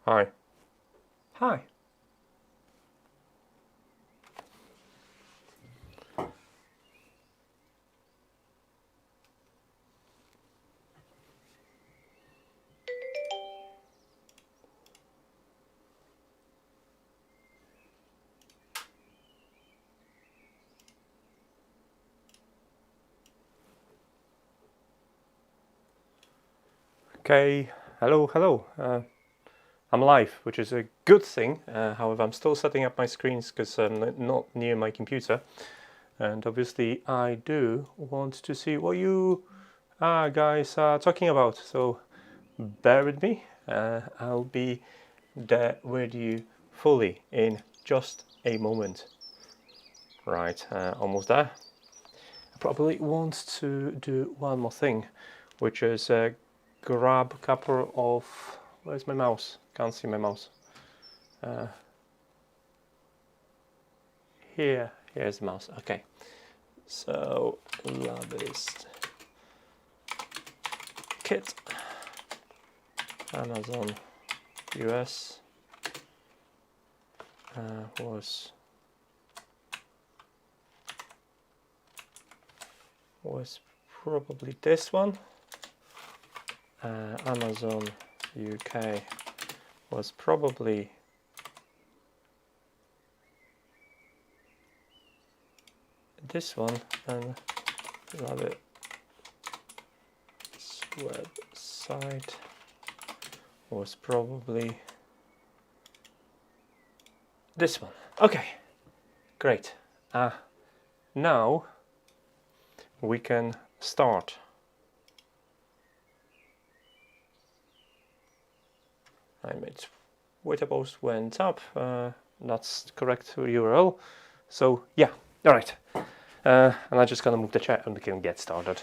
Hi. Hi. Okay, hello. I'm live, which is a good thing. However, I'm still setting up my screens because I'm not near my computer. And obviously, I do want to see what you guys are talking about. So bear with me. I'll be there with you fully in just a moment. Right, almost there. I probably want to do one more thing, which is grab a couple of... Where's my mouse? Can't see my mouse. Here's the mouse. Okay. So, LABISTS kit, Amazon US was probably this one. Amazon UK was probably this one, and LABISTS website was probably this one. Okay, great. Now we can start. I made Twitter post went up. That's correct URL. So yeah, all right. And I'm just gonna move the chat and we can get started.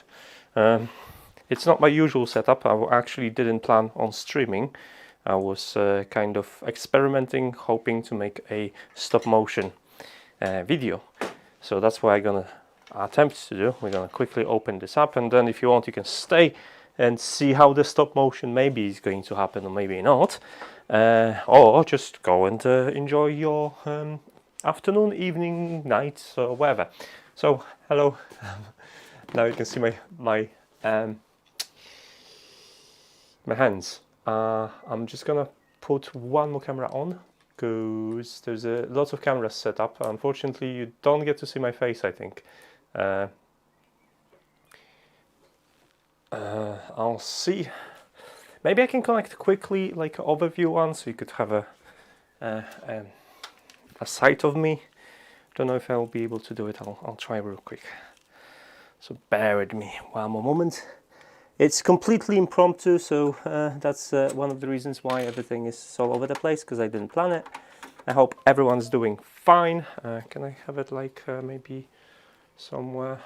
It's not my usual setup. I actually didn't plan on streaming. I was kind of experimenting, hoping to make a stop motion video. So that's what I'm gonna attempt to do. We're gonna quickly open this up, and then if you want, you can stay and see how the stop motion maybe is going to happen or maybe not, or just go and enjoy your afternoon, evening, night, or whatever. So hello. Now you can see my hands. I'm just gonna put one more camera on because there's lots of cameras set up. Unfortunately, you don't get to see my face, I think. I'll see. Maybe I can connect quickly, like an overview one, so you could have a sight of me. Don't know if I'll be able to do it. I'll try real quick. So bear with me one more moment. It's completely impromptu, so that's one of the reasons why everything is all over the place, because I didn't plan it. I hope everyone's doing fine. Can I have it like maybe somewhere?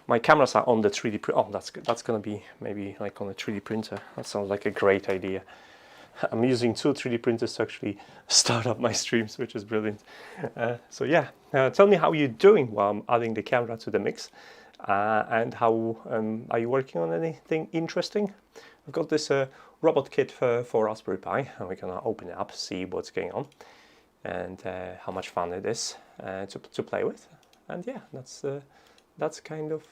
My cameras are on the 3D printer. Oh, that's gonna be maybe like on a 3D printer. That sounds like a great idea. I'm using 2 3D printers to actually start up my streams, which is brilliant. So yeah, tell me how you're doing while I'm adding the camera to the mix. And how are you working on anything interesting? I've got this robot kit for Raspberry Pi, and we're gonna open it up, see what's going on, and how much fun it is to play with. And yeah, that's kind of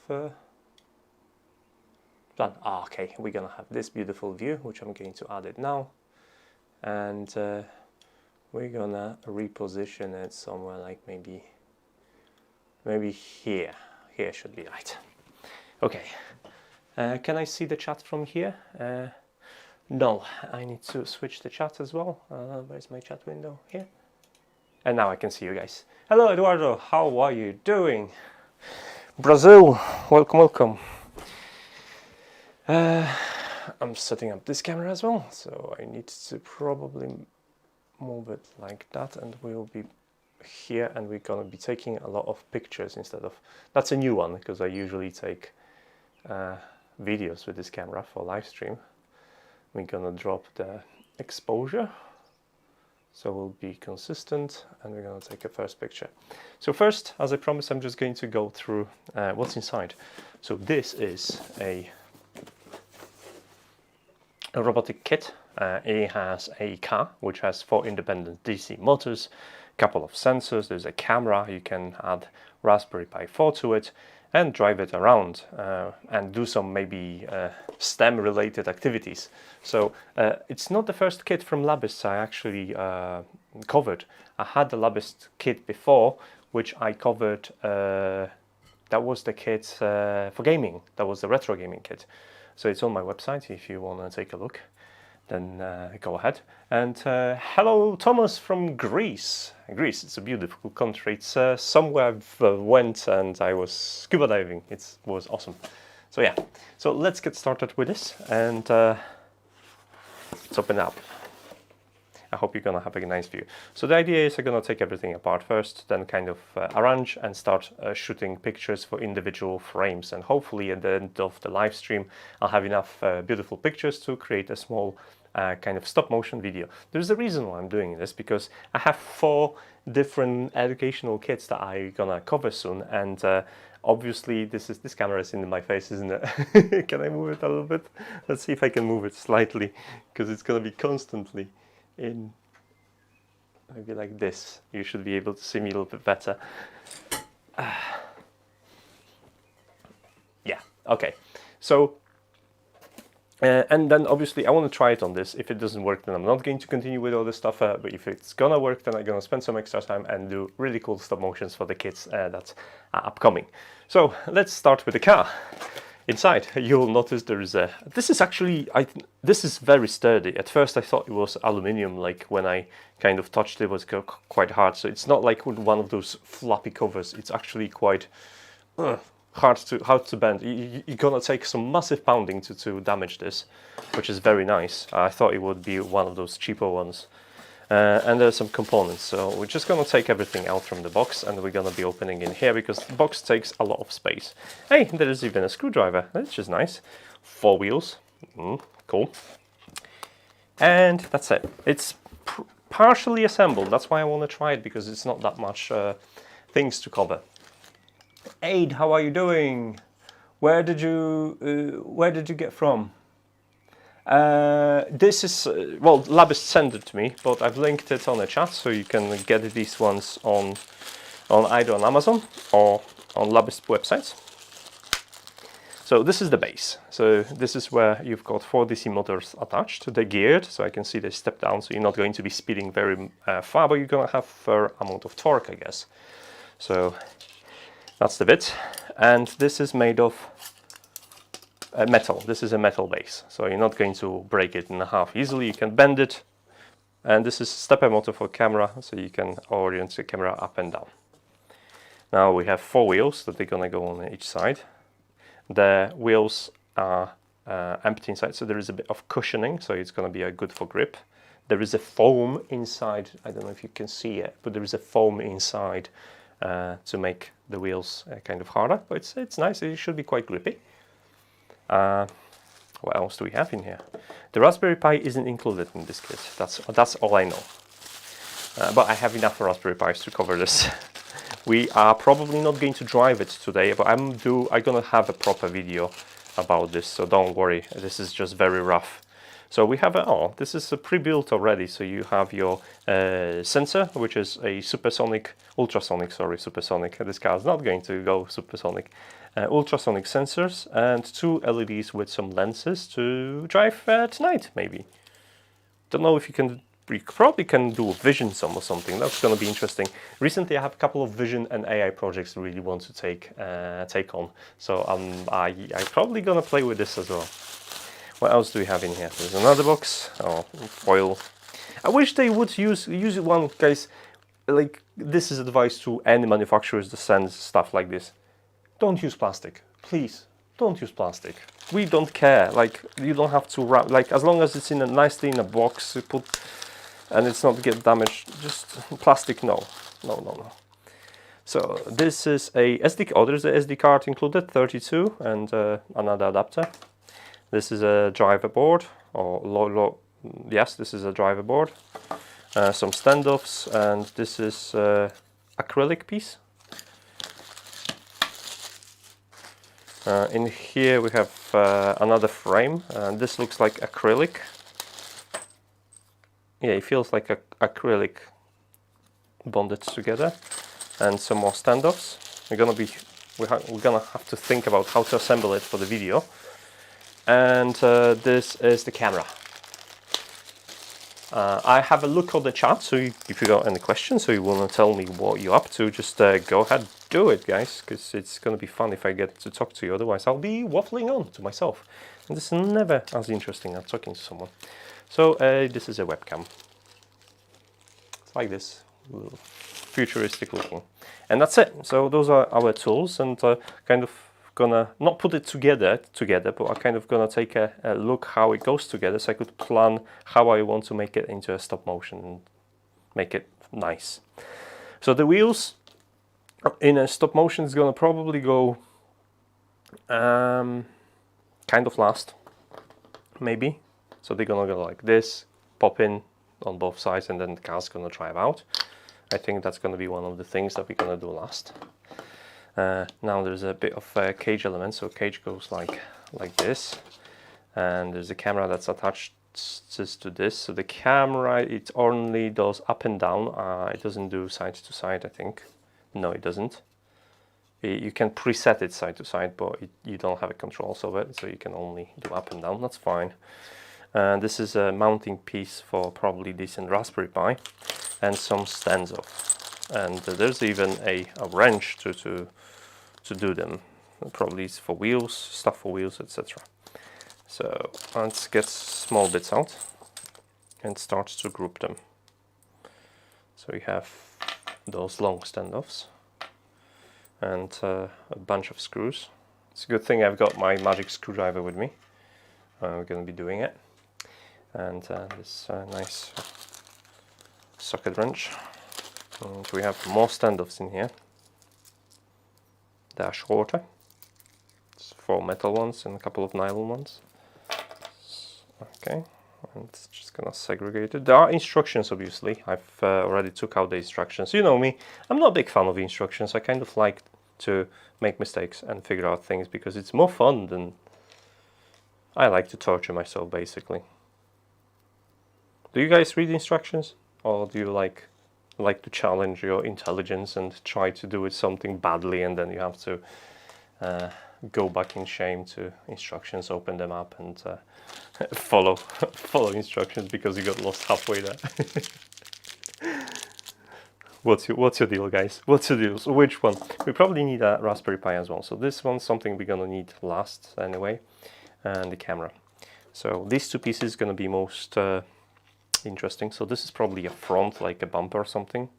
done. Okay, we're gonna have this beautiful view, which I'm going to add it now, and we're gonna reposition it somewhere like maybe here. Here should be right. Okay. Can I see the chat from here? No, I need to switch the chat as well. Where's my chat window? Here. And now I can see you guys. Hello, Eduardo. How are you doing? Brazil, welcome. I'm setting up this camera as well, so I need to probably move it like that, and we'll be here, and we're gonna be taking a lot of pictures instead of... That's a new one, because I usually take videos with this camera for live stream. We're gonna drop the exposure, so we'll be consistent, and we're gonna take a first picture. So first, as I promised, I'm just going to go through what's inside. So this is a robotic kit, It has a car which has 4 independent DC motors, couple of sensors, there's a camera, you can add Raspberry Pi 4 to it and drive it around and do some maybe STEM related activities. So it's not the first kit from LABISTS I actually covered. I had the LABISTS kit before, which I covered. That was the kit for gaming. That was the retro gaming kit. So it's on my website if you want to take a look. Then go ahead. And hello, Thomas from Greece. Greece, it's a beautiful country. It's somewhere I've went and I was scuba diving. It was awesome. So yeah, so let's get started with this and let's open it up. I hope you're gonna have a nice view. So the idea is I'm gonna take everything apart first, then kind of arrange and start shooting pictures for individual frames. And hopefully at the end of the live stream, I'll have enough beautiful pictures to create a small kind of stop motion video. There's a reason why I'm doing this, because I have 4 different educational kits that I'm gonna cover soon. And obviously this camera is in my face, isn't it? Can I move it a little bit? Let's see if I can move it slightly, because it's gonna be constantly in maybe like this. You should be able to see me a little bit better. Yeah, okay. So and then obviously I want to try it on this. If it doesn't work, then I'm not going to continue with all this stuff, but if it's gonna work, then I'm gonna spend some extra time and do really cool stop motions for the kids that are upcoming. So let's start with the car. Inside, you'll notice there is a. This is actually, this is very sturdy. At first, I thought it was aluminium. Like when I kind of touched it, it was quite hard. So it's not like one of those floppy covers. It's actually quite hard to bend. You're gonna take some massive pounding to damage this, which is very nice. I thought it would be one of those cheaper ones. And there's some components, so we're just gonna take everything out from the box and we're gonna be opening in here because the box takes a lot of space. Hey, there is even a screwdriver, which is nice. 4 wheels, cool. And that's it. It's partially assembled, that's why I want to try it, because it's not that much things to cover. Aid, how are you doing? Where did you get from? This is, well, LABISTS sent it to me, but I've linked it on the chat, so you can get these ones on either on Amazon or on LABISTS websites. So this is the base. So this is where you've got 4 DC motors attached. They're geared, so I can see they step down, so you're not going to be speeding very far, but you're going to have a fair amount of torque, I guess. So that's the bit. And this is made of metal. This is a metal base, so you're not going to break it in half easily. You can bend it, and this is stepper motor for camera, so you can orient the camera up and down. Now we have 4 wheels that they're gonna go on each side. The wheels are empty inside, so there is a bit of cushioning, so it's gonna be good for grip. There is a foam inside. I don't know if you can see it, but there is a foam inside to make the wheels kind of harder. But it's nice. It should be quite grippy. What else do we have in here? The Raspberry Pi isn't included in this kit. That's all I know. But I have enough Raspberry Pis to cover this. We are probably not going to drive it today, but I'm gonna have a proper video about this, so don't worry. This is just very rough. So we have this is pre-built already. So you have your sensor, which is a ultrasonic. This car is not going to go supersonic. Ultrasonic sensors and 2 LEDs with some lenses to drive at night, maybe. Don't know if we probably can do vision or something. That's going to be interesting. Recently I have a couple of vision and AI projects I really want to take on. So I'm probably going to play with this as well. What else do we have in here? There's another box. Oh, foil. I wish they would use it one, guys. Like, this is advice to any manufacturers that sends stuff like this. Don't use plastic, please. Don't use plastic. We don't care. Like, you don't have to wrap. Like, as long as it's nicely in a box, you put, and it's not get damaged. Just plastic, no. So this is a SD. Oh, there's a SD card included, 32, and another adapter. This is a driver board, or yes, this is a driver board. Some standoffs, and this is acrylic piece. In here we have another frame, and this looks like acrylic. yeah, it feels like a acrylic bonded together. And some more standoffs. We're gonna have to think about how to assemble it for the video. And this is the camera. I have a look on the chat, so if you got any questions, so you want to tell me what you're up to, just go ahead, do it, guys, because it's going to be fun if I get to talk to you. Otherwise, I'll be waffling on to myself, and this is never as interesting as talking to someone. So this is a webcam. It's like this, futuristic looking, and that's it. So those are our tools, and kind of gonna not put it together, but I'm kind of gonna take a look how it goes together, so I could plan how I want to make it into a stop motion and make it nice. So the wheels in a stop motion is gonna probably go kind of last, maybe. So they're gonna go like this, pop in on both sides, and then the car's gonna drive out. I think that's gonna be one of the things that we're gonna do last. Now there's a bit of cage element, so cage goes like this, and there's a camera that's attached to this. So the camera, it only does up and down, it doesn't do side to side, I think. No, it doesn't. You can preset it side to side, but you don't have a controls of it, so you can only do up and down. That's fine. And this is a mounting piece for probably decent Raspberry Pi, and some stands off. And there's even a wrench to do them. Probably it's for wheels, stuff for wheels, etc. So let's get small bits out and start to group them. So we have those long standoffs and a bunch of screws. It's a good thing I've got my magic screwdriver with me. We're going to be doing it. And this nice socket wrench. And we have more standoffs in here. They are shorter. It's 4 metal ones and a couple of nylon ones. Okay, and it's just gonna segregate it. There are instructions, obviously. I've already took out the instructions. You know me, I'm not a big fan of instructions. I kind of like to make mistakes and figure out things because it's more fun than I like to torture myself, basically. Do you guys read instructions, or do you like to challenge your intelligence and try to do it something badly, and then you have to go back in shame to instructions, open them up, and follow instructions because you got lost halfway there? What's your deal, guys? What's your deal? So which one? We probably need a Raspberry Pi as well. So this one's something we're gonna need last anyway, and the camera. So these two pieces gonna be most interesting. So this is probably a front, like a bumper or something.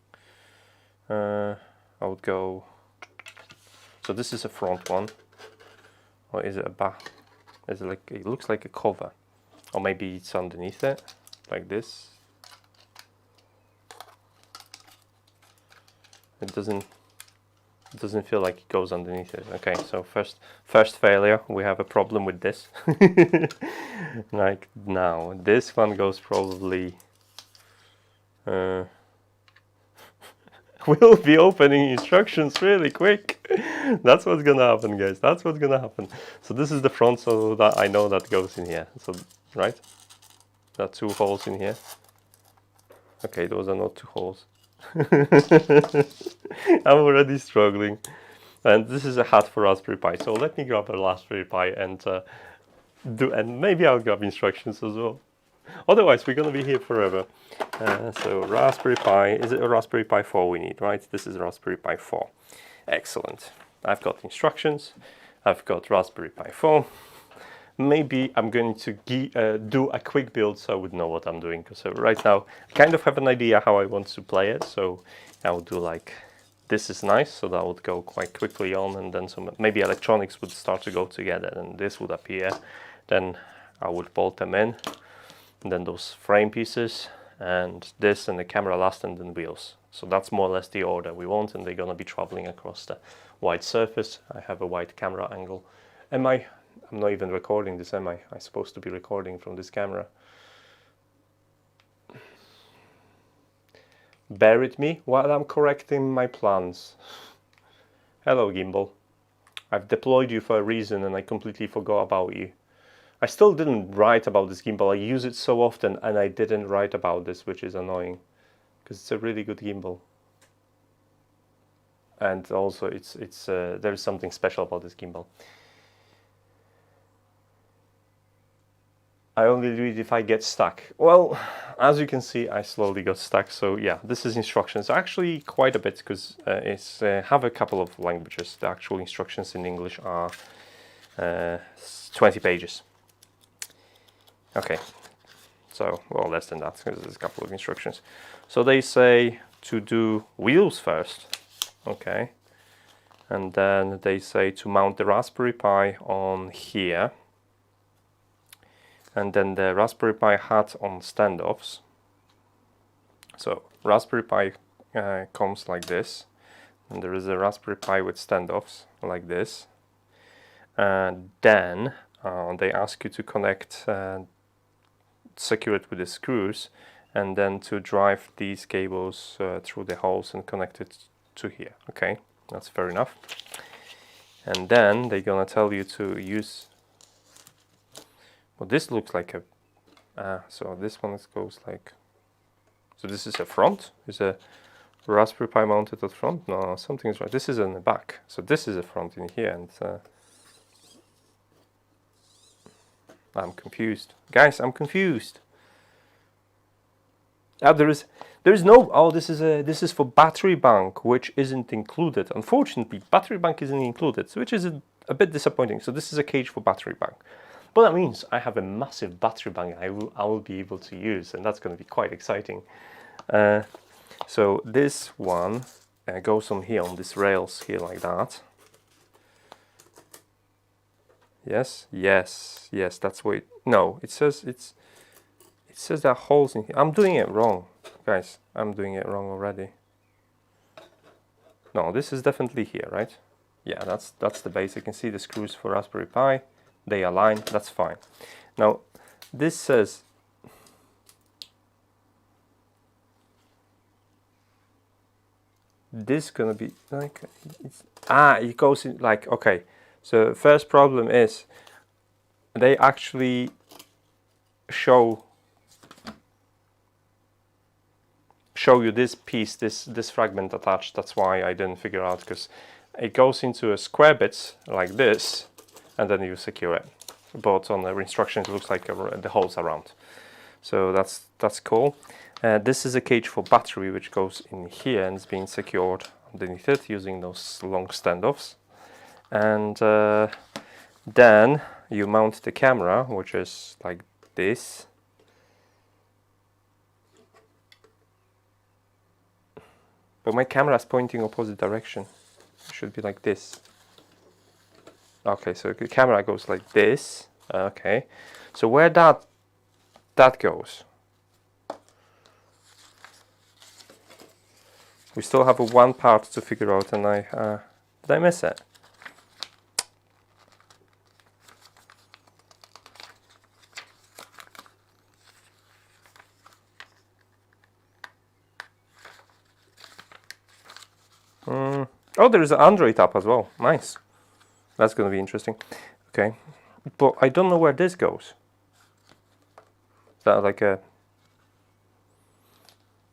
I would go. So this is a front one, or is it a back? Is it like, it looks like a cover, or maybe it's underneath it, like this. It doesn't feel like it goes underneath it. Okay, so first failure. We have a problem with this. Like now, this one goes probably. We'll be opening instructions really quick. That's what's gonna happen, guys. That's what's gonna happen. So this is the front, so that I know that goes in here. So right, there are 2 holes in here. Okay, those are not 2 holes. I'm already struggling. And this is a hat for Raspberry Pi. So let me grab a Raspberry Pi and maybe I'll grab instructions as well. Otherwise, we're gonna be here forever. So Raspberry Pi, is it a Raspberry Pi 4 we need, right? This is a Raspberry Pi 4. Excellent. I've got instructions. I've got Raspberry Pi 4. Maybe I'm going to do a quick build so I would know what I'm doing, because right now I kind of have an idea how I want to play it. So I would do like, this is nice, so that would go quite quickly on, and then some maybe electronics would start to go together, and this would appear. Then I would bolt them in, and then those frame pieces, and this, and the camera last, and then wheels. So that's more or less the order we want, and they're gonna be traveling across the white surface. I have a white camera angle. I'm not even recording this, am I? I'm supposed to be recording from this camera. Bear with me while I'm correcting my plans. Hello, gimbal. I've deployed you for a reason and I completely forgot about you. I still didn't write about this gimbal. I use it so often and I didn't write about this, which is annoying because it's a really good gimbal. And also there's something special about this gimbal. I only do it if I get stuck. Well, as you can see, I slowly got stuck. So yeah, this is instructions. Actually quite a bit, because it's have a couple of languages. The actual instructions in English are 20 pages. Okay, so, well, less than that, because there's a couple of instructions. So they say to do wheels first, okay, and then they say to mount the Raspberry Pi on here, and then the Raspberry Pi hat on standoffs. So Raspberry Pi comes like this, and there is a Raspberry Pi with standoffs like this, and then they ask you to connect, secure it with the screws, and then to drive these cables through the holes and connect it to here. Okay, that's fair enough. And then they're gonna tell you to use, well, this looks like a so this one goes like, so this is a front, is a Raspberry Pi mounted at front. No, something's right. This is in the back, so this is a front in here, and I'm confused, guys. I'm confused. There is no. Oh, this is for battery bank, which isn't included. Unfortunately, battery bank isn't included, which is a bit disappointing. So this is a cage for battery bank, but that means I have a massive battery bank I will be able to use, and that's going to be quite exciting. So this one goes on here on these rails here like that. Yes, yes, yes, that's what it, no, it says it says there are holes in here. I'm doing it wrong, guys. I'm doing it wrong already. No, this is definitely here, right? Yeah, that's the base. You can see the screws for Raspberry Pi. They align, that's fine. Now, this says this gonna be like, it goes in like, okay. So first problem is they actually show you this piece, this fragment attached. That's why I didn't figure out, because it goes into a square bits like this, and then you secure it. But on the instructions, it looks like the holes around. So that's cool. This is a cage for battery, which goes in here and is being secured underneath it using those long standoffs. And then you mount the camera, which is like this. But my camera is pointing opposite direction. It should be like this. Okay, so the camera goes like this. Okay, so where that goes, we still have one part to figure out, and did I miss it? Oh, there is an Android app as well. Nice. That's going to be interesting. Okay, but I don't know where this goes. Is that like a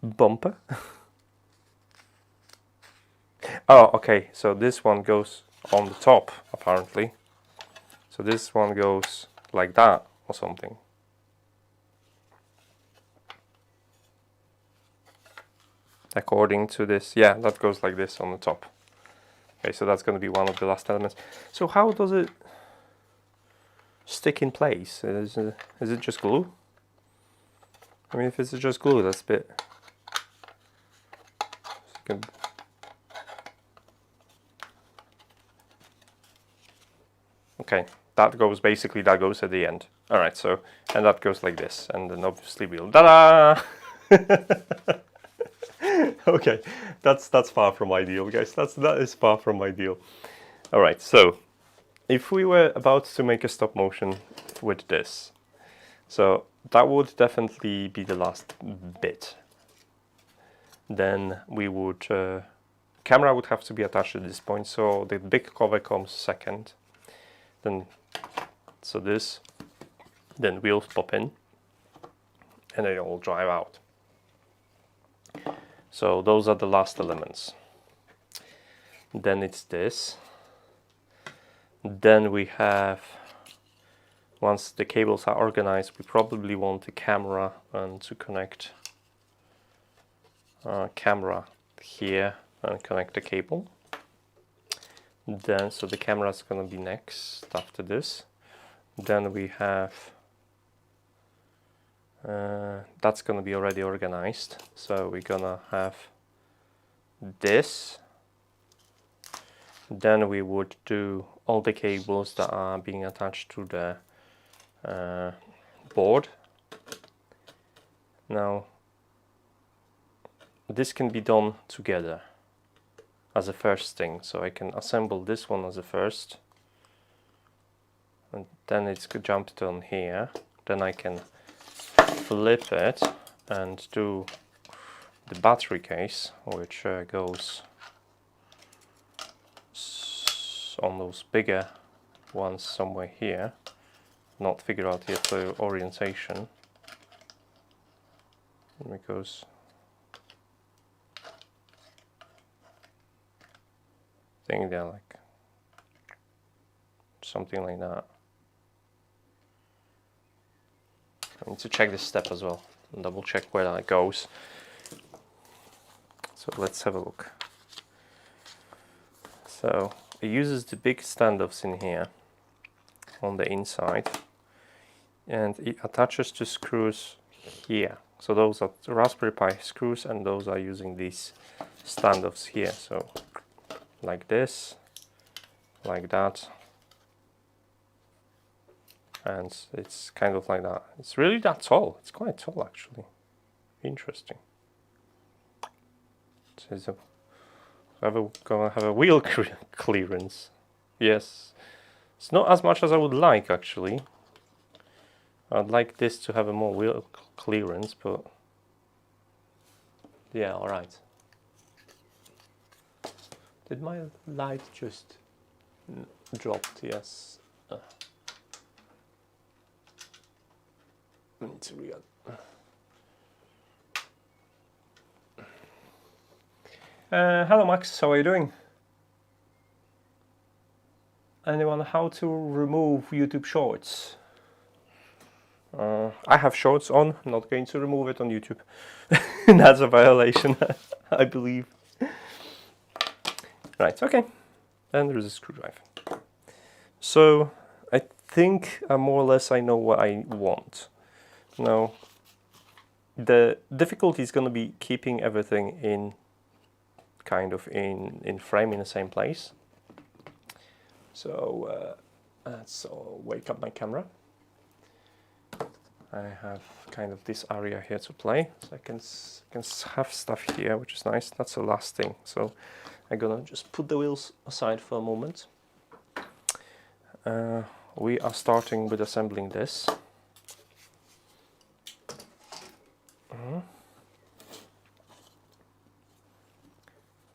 bumper? Oh, okay. So this one goes on the top, apparently. So this one goes like that or something. According to this, yeah, that goes like this on the top. Okay, so that's going to be one of the last elements. So how does it stick in place? Is it just glue? I mean, if it's just glue, that's a bit... Okay, that goes at the end. All right, so, and that goes like this, and then obviously we'll... Ta-da! Okay, that's far from ideal, guys. That is far from ideal. All right, so if we were about to make a stop motion with this, so that would definitely be the last bit. Then we would camera would have to be attached at this point, so the big cover comes second. Then so this then wheels pop in and they all drive out. So those are the last elements. Then it's this. Then we have, once the cables are organized, we probably want the camera and to connect camera here and connect the cable. Then, so the camera is going to be next after this. Then we have, that's going to be already organized. So we're going to have this. Then we would do all the cables that are being attached to the board. Now, this can be done together as a first thing. So I can assemble this one as a first. And then it's jumped on here. Then I can flip it and do the battery case, which goes on those bigger ones somewhere here. Not figure out yet the orientation. Because I think they're like something like that. I need to check this step as well and double check where that goes. So let's have a look. So it uses the big standoffs in here on the inside, and it attaches to screws here. So those are the Raspberry Pi screws, and those are using these standoffs here. So like this, like that, and it's kind of like that. It's really that tall. It's quite tall actually. Interesting. So gonna have a wheel clearance. Yes, it's not as much as I would like actually. I'd like this to have a more wheel clearance, but yeah, all right. Did my light just dropped? Yes. I need to re-add. Hello Max, how are you doing? Anyone, how to remove YouTube Shorts? I have Shorts on, I'm not going to remove it on YouTube. That's a violation, I believe. Right, okay. And there's a screwdriver. So I think more or less I know what I want. Now, the difficulty is going to be keeping everything in kind of in frame in the same place. So let's wake up my camera. I have kind of this area here to play, so I can have stuff here, which is nice. That's the last thing. So I'm gonna just put the wheels aside for a moment. We are starting with assembling this.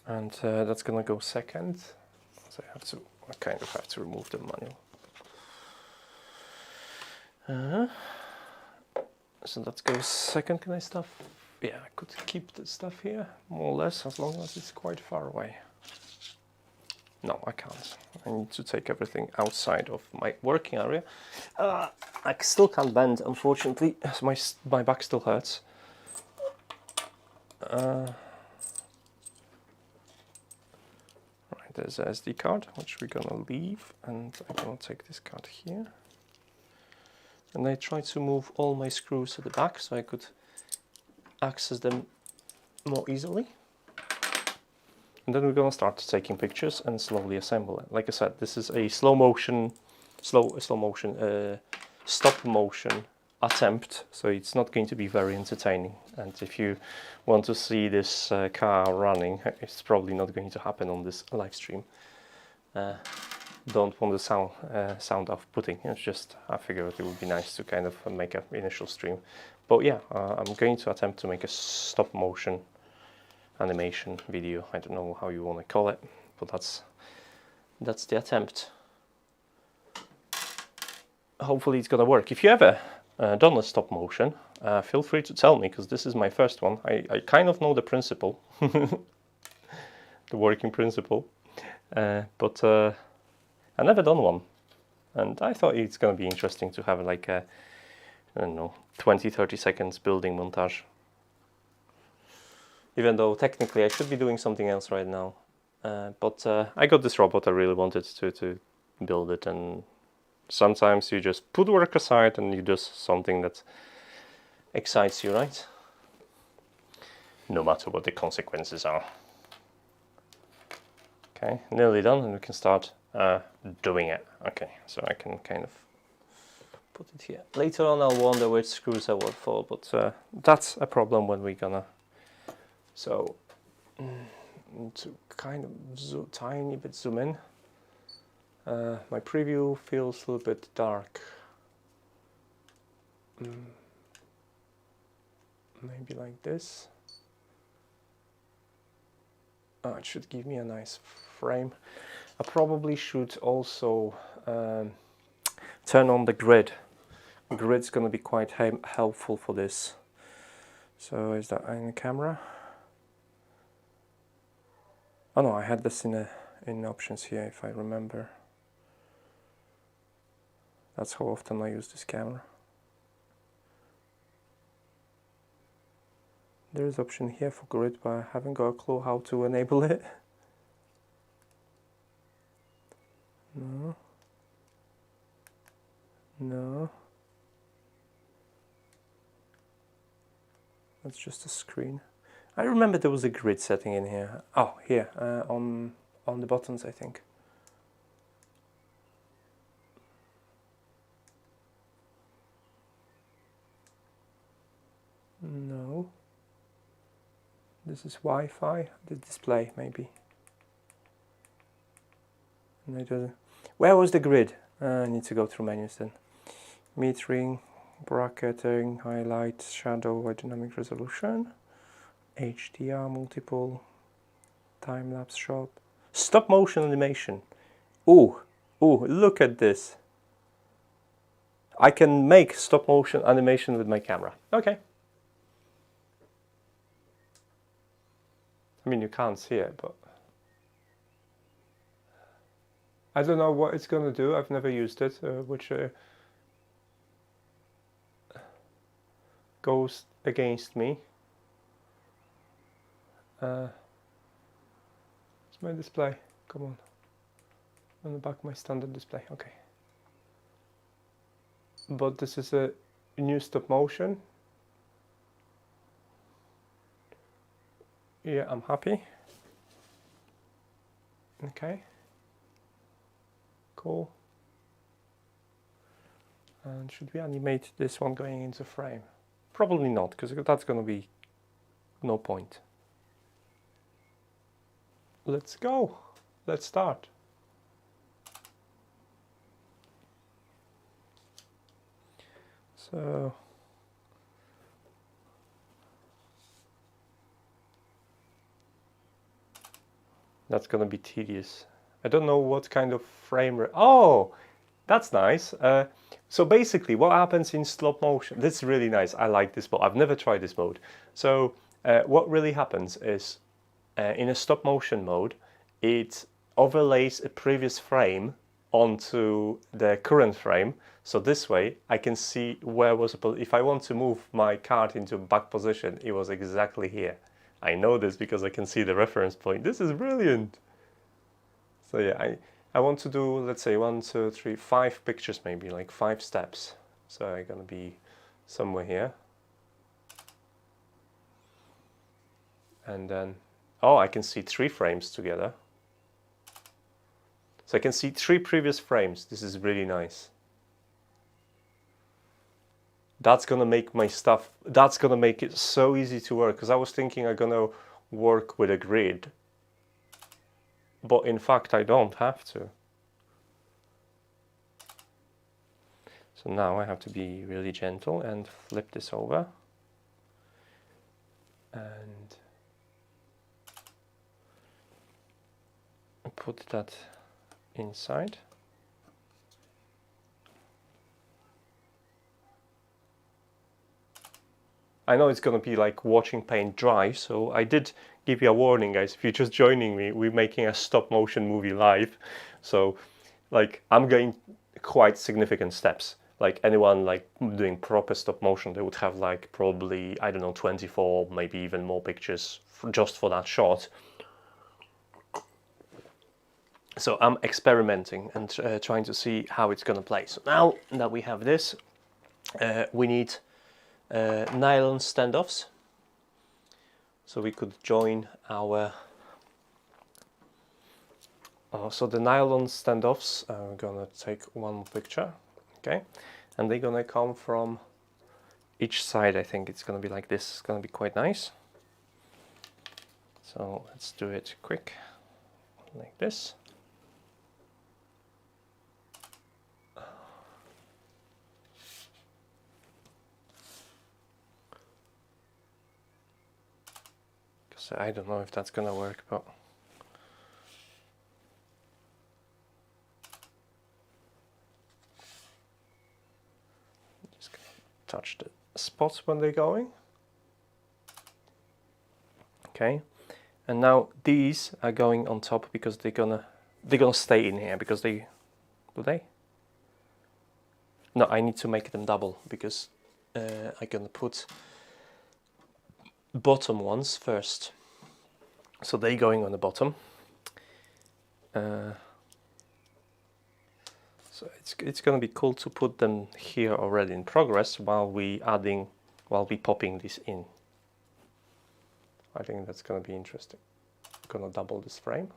And that's gonna go second. So I kind of have to remove the manual. So that goes second. Can I stuff? Yeah, I could keep the stuff here, more or less, as long as it's quite far away. No, I can't. I need to take everything outside of my working area. I still can't bend, unfortunately. My back still hurts. Right, there's an SD card, which we're gonna leave, and I'm gonna take this card here. And I try to move all my screws to the back so I could access them more easily. And then we're gonna start taking pictures and slowly assemble it. Like I said, this is a stop motion attempt, so it's not going to be very entertaining. And if you want to see this car running, it's probably not going to happen on this live stream. Don't want the sound off-putting. It's just, I figured it would be nice to kind of make an initial stream. But yeah, I'm going to attempt to make a stop motion animation video. I don't know how you want to call it, but that's the attempt. Hopefully it's gonna work. If you ever done a stop motion, feel free to tell me, because this is my first one. I kind of know the principle, the working principle, but I've never done one, and I thought it's going to be interesting to have like a, I don't know, 20-30 seconds building montage. Even though technically I should be doing something else right now, but I got this robot. I really wanted to build it, and sometimes you just put work aside and you do something that excites you, right? No matter what the consequences are. Okay, nearly done, and we can start doing it. Okay, so I can kind of put it here. Later on I'll wonder which screws I would fall, but that's a problem when we're gonna... So, to kind of tiny bit zoom in. My preview feels a little bit dark. Maybe like this. Oh, it should give me a nice frame. I probably should also turn on the grid. The grid's going to be quite helpful for this. So is that in the camera? Oh no, I had this in options here, if I remember. That's how often I use this camera. There is option here for grid, but I haven't got a clue how to enable it. No. No. That's just a screen. I remember there was a grid setting in here. Oh, here, on the buttons, I think. No. This is Wi-Fi. The display, maybe. No, it doesn't. Where was the grid? I need to go through menus then. Metering, bracketing, highlight, shadow, dynamic resolution, HDR, multiple, time-lapse shot, stop motion animation. Ooh, ooh, look at this. I can make stop motion animation with my camera. Okay. I mean, you can't see it, but I don't know what it's going to do. I've never used it, which goes against me. It's my display. Come on. On the back, my standard display. Okay. But this is a new stop motion. Yeah, I'm happy. Okay. Cool. And should we animate this one going into frame? Probably not, because that's going to be no point. Let's go. Let's start. So that's going to be tedious. I don't know what kind of frame rate. Oh, that's nice. So basically what happens in stop motion, this is really nice. I like this mode. I've never tried this mode. So what really happens is in a stop motion mode, it overlays a previous frame onto the current frame. So this way I can see where was, if I want to move my card into back position, it was exactly here. I know this because I can see the reference point. This is brilliant. So yeah, I want to do, let's say 1, 2, 3, 5 pictures, maybe like 5 steps. So I'm gonna be somewhere here. And then, oh, I can see 3 frames together. So I can see 3 previous frames. This is really nice. That's gonna make my stuff, that's gonna make it so easy to work, because I was thinking I'm gonna work with a grid, but in fact I don't have to. So now I have to be really gentle and flip this over and put that inside. I know it's gonna be like watching paint dry, so I did give you a warning, guys. If you're just joining me, we're making a stop motion movie live, so like I'm going quite significant steps. Like anyone like doing proper stop motion, they would have like probably, I don't know, 24, maybe even more pictures just for that shot. So I'm experimenting and trying to see how it's gonna play. So now that we have this, we need nylon standoffs. So we could join our... so the nylon standoffs, I'm gonna take one picture, okay? And they're gonna come from each side. I think it's gonna be like this. It's gonna be quite nice. So let's do it quick, like this. Because I don't know if that's gonna work, but just gonna touch the spots when they're going. Okay, and now these are going on top because they're gonna stay in here because they... do they? No, I need to make them double because I'm gonna put bottom ones first. So they're going on the bottom. So it's gonna be cool to put them here already in progress while we popping this in. I think that's gonna be interesting. I'm gonna double this frame.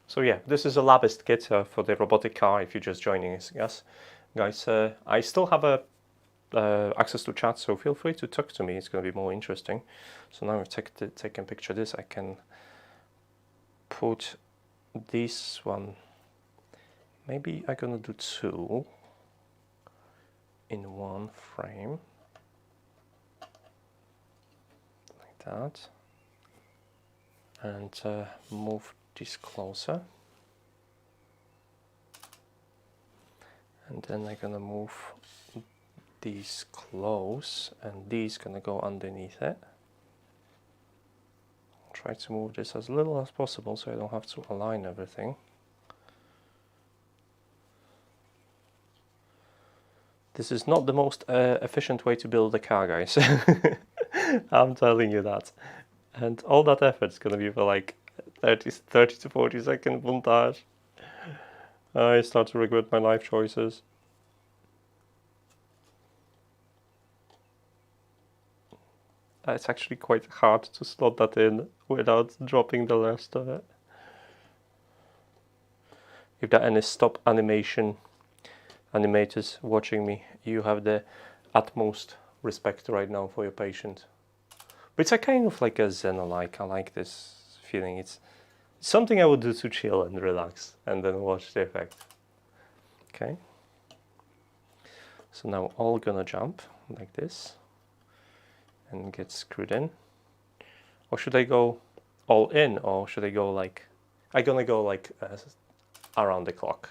So yeah, this is a LABISTS kit for the robotic car. If you're just joining us, guys, I still have access to chat, so feel free to talk to me. It's going to be more interesting. So now I've taken picture of this. I can put this one. Maybe I'm gonna do two in one frame, like that, and move this closer, and then I'm gonna move these close, and these gonna go underneath it. Try to move this as little as possible so I don't have to align everything. This is not the most efficient way to build a car, guys. I'm telling you that. And all that effort is gonna be for like 30 to 40 second montage. I start to regret my life choices. It's actually quite hard to slot that in without dropping the rest of it. If there are any stop animation animators watching me, you have the utmost respect right now for your patient. But it's a kind of like a Zen-alike. I like this feeling. It's something I would do to chill and relax and then watch the effect. Okay. So now all gonna jump like this and get screwed in. Or should I go all in, or should I go like... I'm gonna go like around the clock.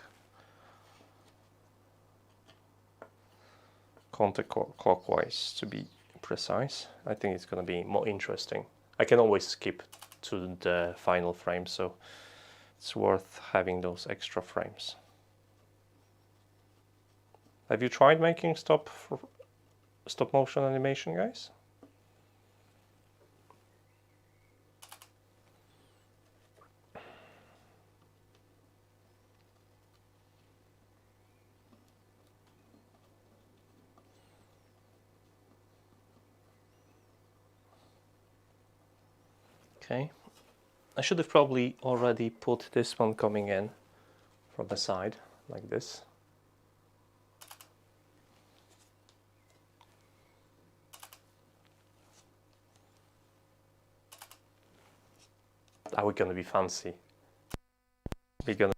Counterclockwise to be precise. I think it's gonna be more interesting. I can always skip to the final frame, so it's worth having those extra frames. Have you tried making stop motion animation, guys? Okay, I should have probably already put this one coming in from the side, like this. Are we gonna be fancy? We're gonna...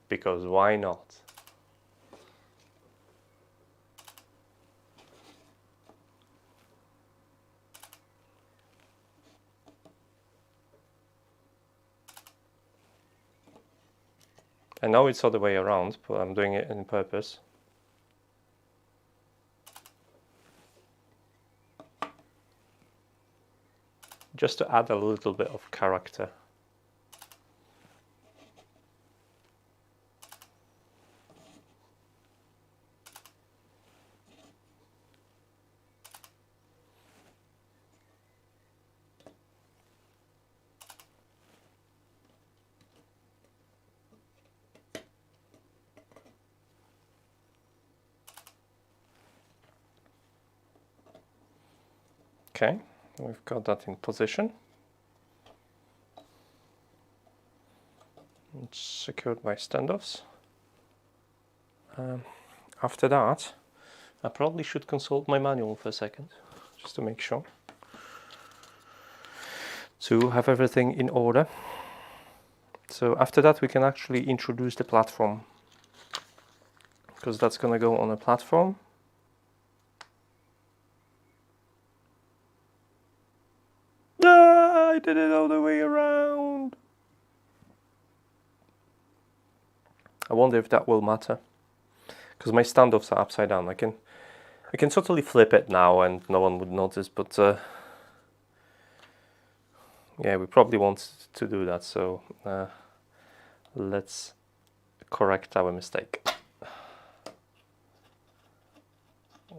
Because why not? I know it's other way around, but I'm doing it on purpose. Just to add a little bit of character. Okay, we've got that in position. It's secured by standoffs. After that, I probably should consult my manual for a second, just to make sure. To have everything in order. So after that we can actually introduce the platform, because that's going to go on a platform. Ah, I did it all the way around. I wonder if that will matter, because my standoffs are upside down. I can totally flip it now and no one would notice, but yeah, we probably want to do that, so let's correct our mistake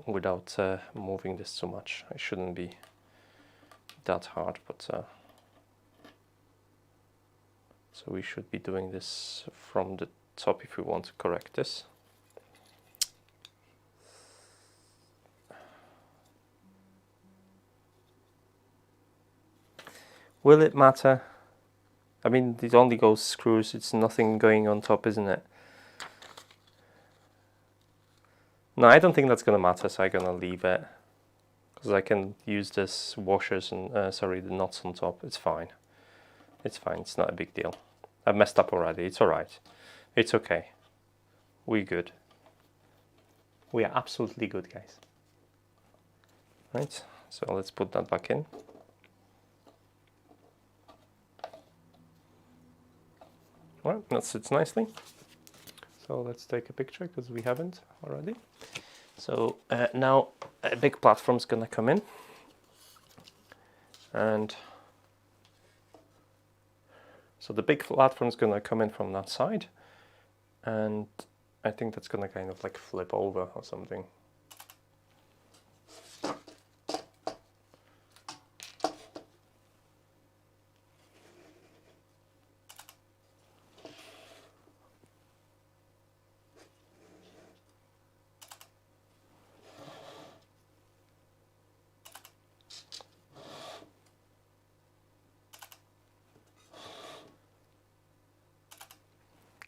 without moving this too much. It shouldn't be that hard, but so we should be doing this from the top if we want to correct this. Will it matter? I mean, it only goes screws, it's nothing going on top, isn't it? No, I don't think that's gonna matter, so I'm gonna leave it, because I can use this washers and sorry, the knots on top. It's fine. It's fine. It's not a big deal. I've messed up already. It's all right. It's okay. We're good. We are absolutely good, guys. Right. So let's put that back in. Well, that sits nicely. So let's take a picture, because we haven't already. So now a big platform's gonna come in, and so the big platform's gonna come in from that side, and I think that's gonna kind of like flip over or something.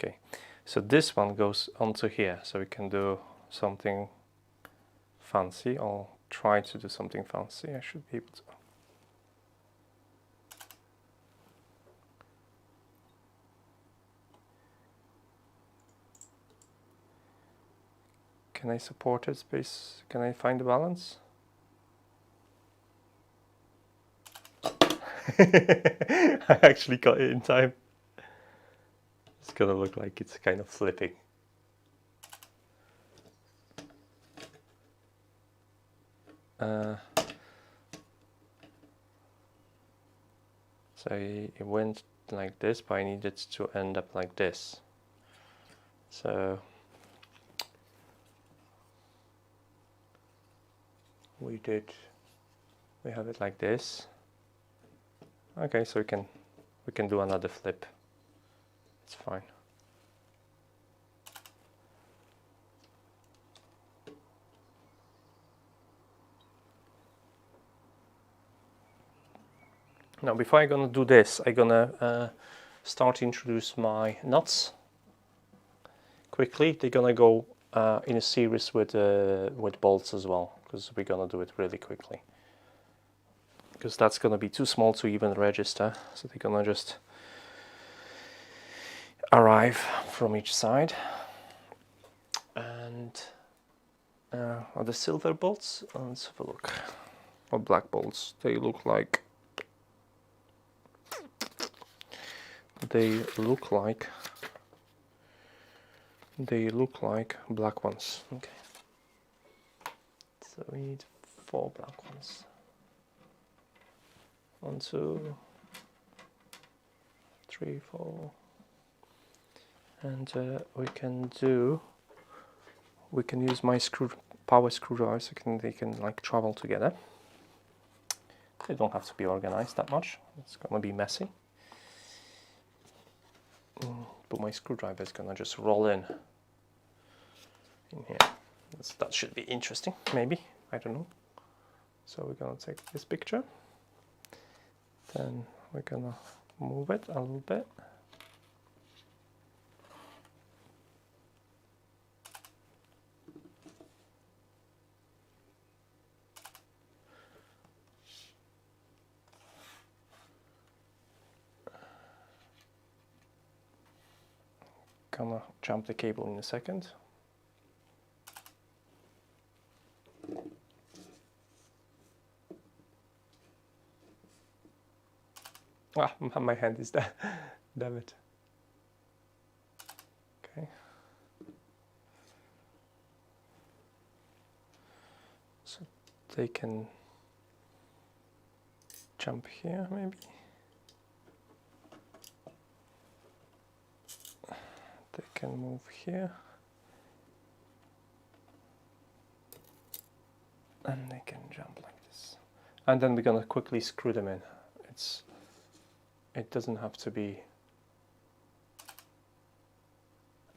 Okay, so this one goes onto here, so we can do something fancy, or try to do something fancy. I should be able to. Can I support it, space? Can I find the balance? I actually got it in time. It's gonna look like it's kind of flipping. So it went like this, but I need it to end up like this. So we have it like this. Okay, so we can do another flip. It's fine. Now, before I'm gonna do this, I'm gonna start to introduce my nuts quickly. They're gonna go in a series with bolts as well, because we're gonna do it really quickly. Because that's gonna be too small to even register, so they're gonna just arrive from each side. And are the silver bolts? Let's have a look. Or black bolts? They look like they look like black ones. Okay. So we need 4 black ones. 1, 2, 3, 4. And we can use my power screwdrivers so they can like travel together. They don't have to be organized that much. It's gonna be messy. But my screwdriver is gonna just roll in here. That should be interesting, maybe, I don't know. So we're gonna take this picture, then we're gonna move it a little bit. Gonna jump the cable in a second. Ah, my hand is there. Damn it. Okay. So they can jump here, maybe. They can move here. And they can jump like this. And then we're gonna quickly screw them in. It doesn't have to be.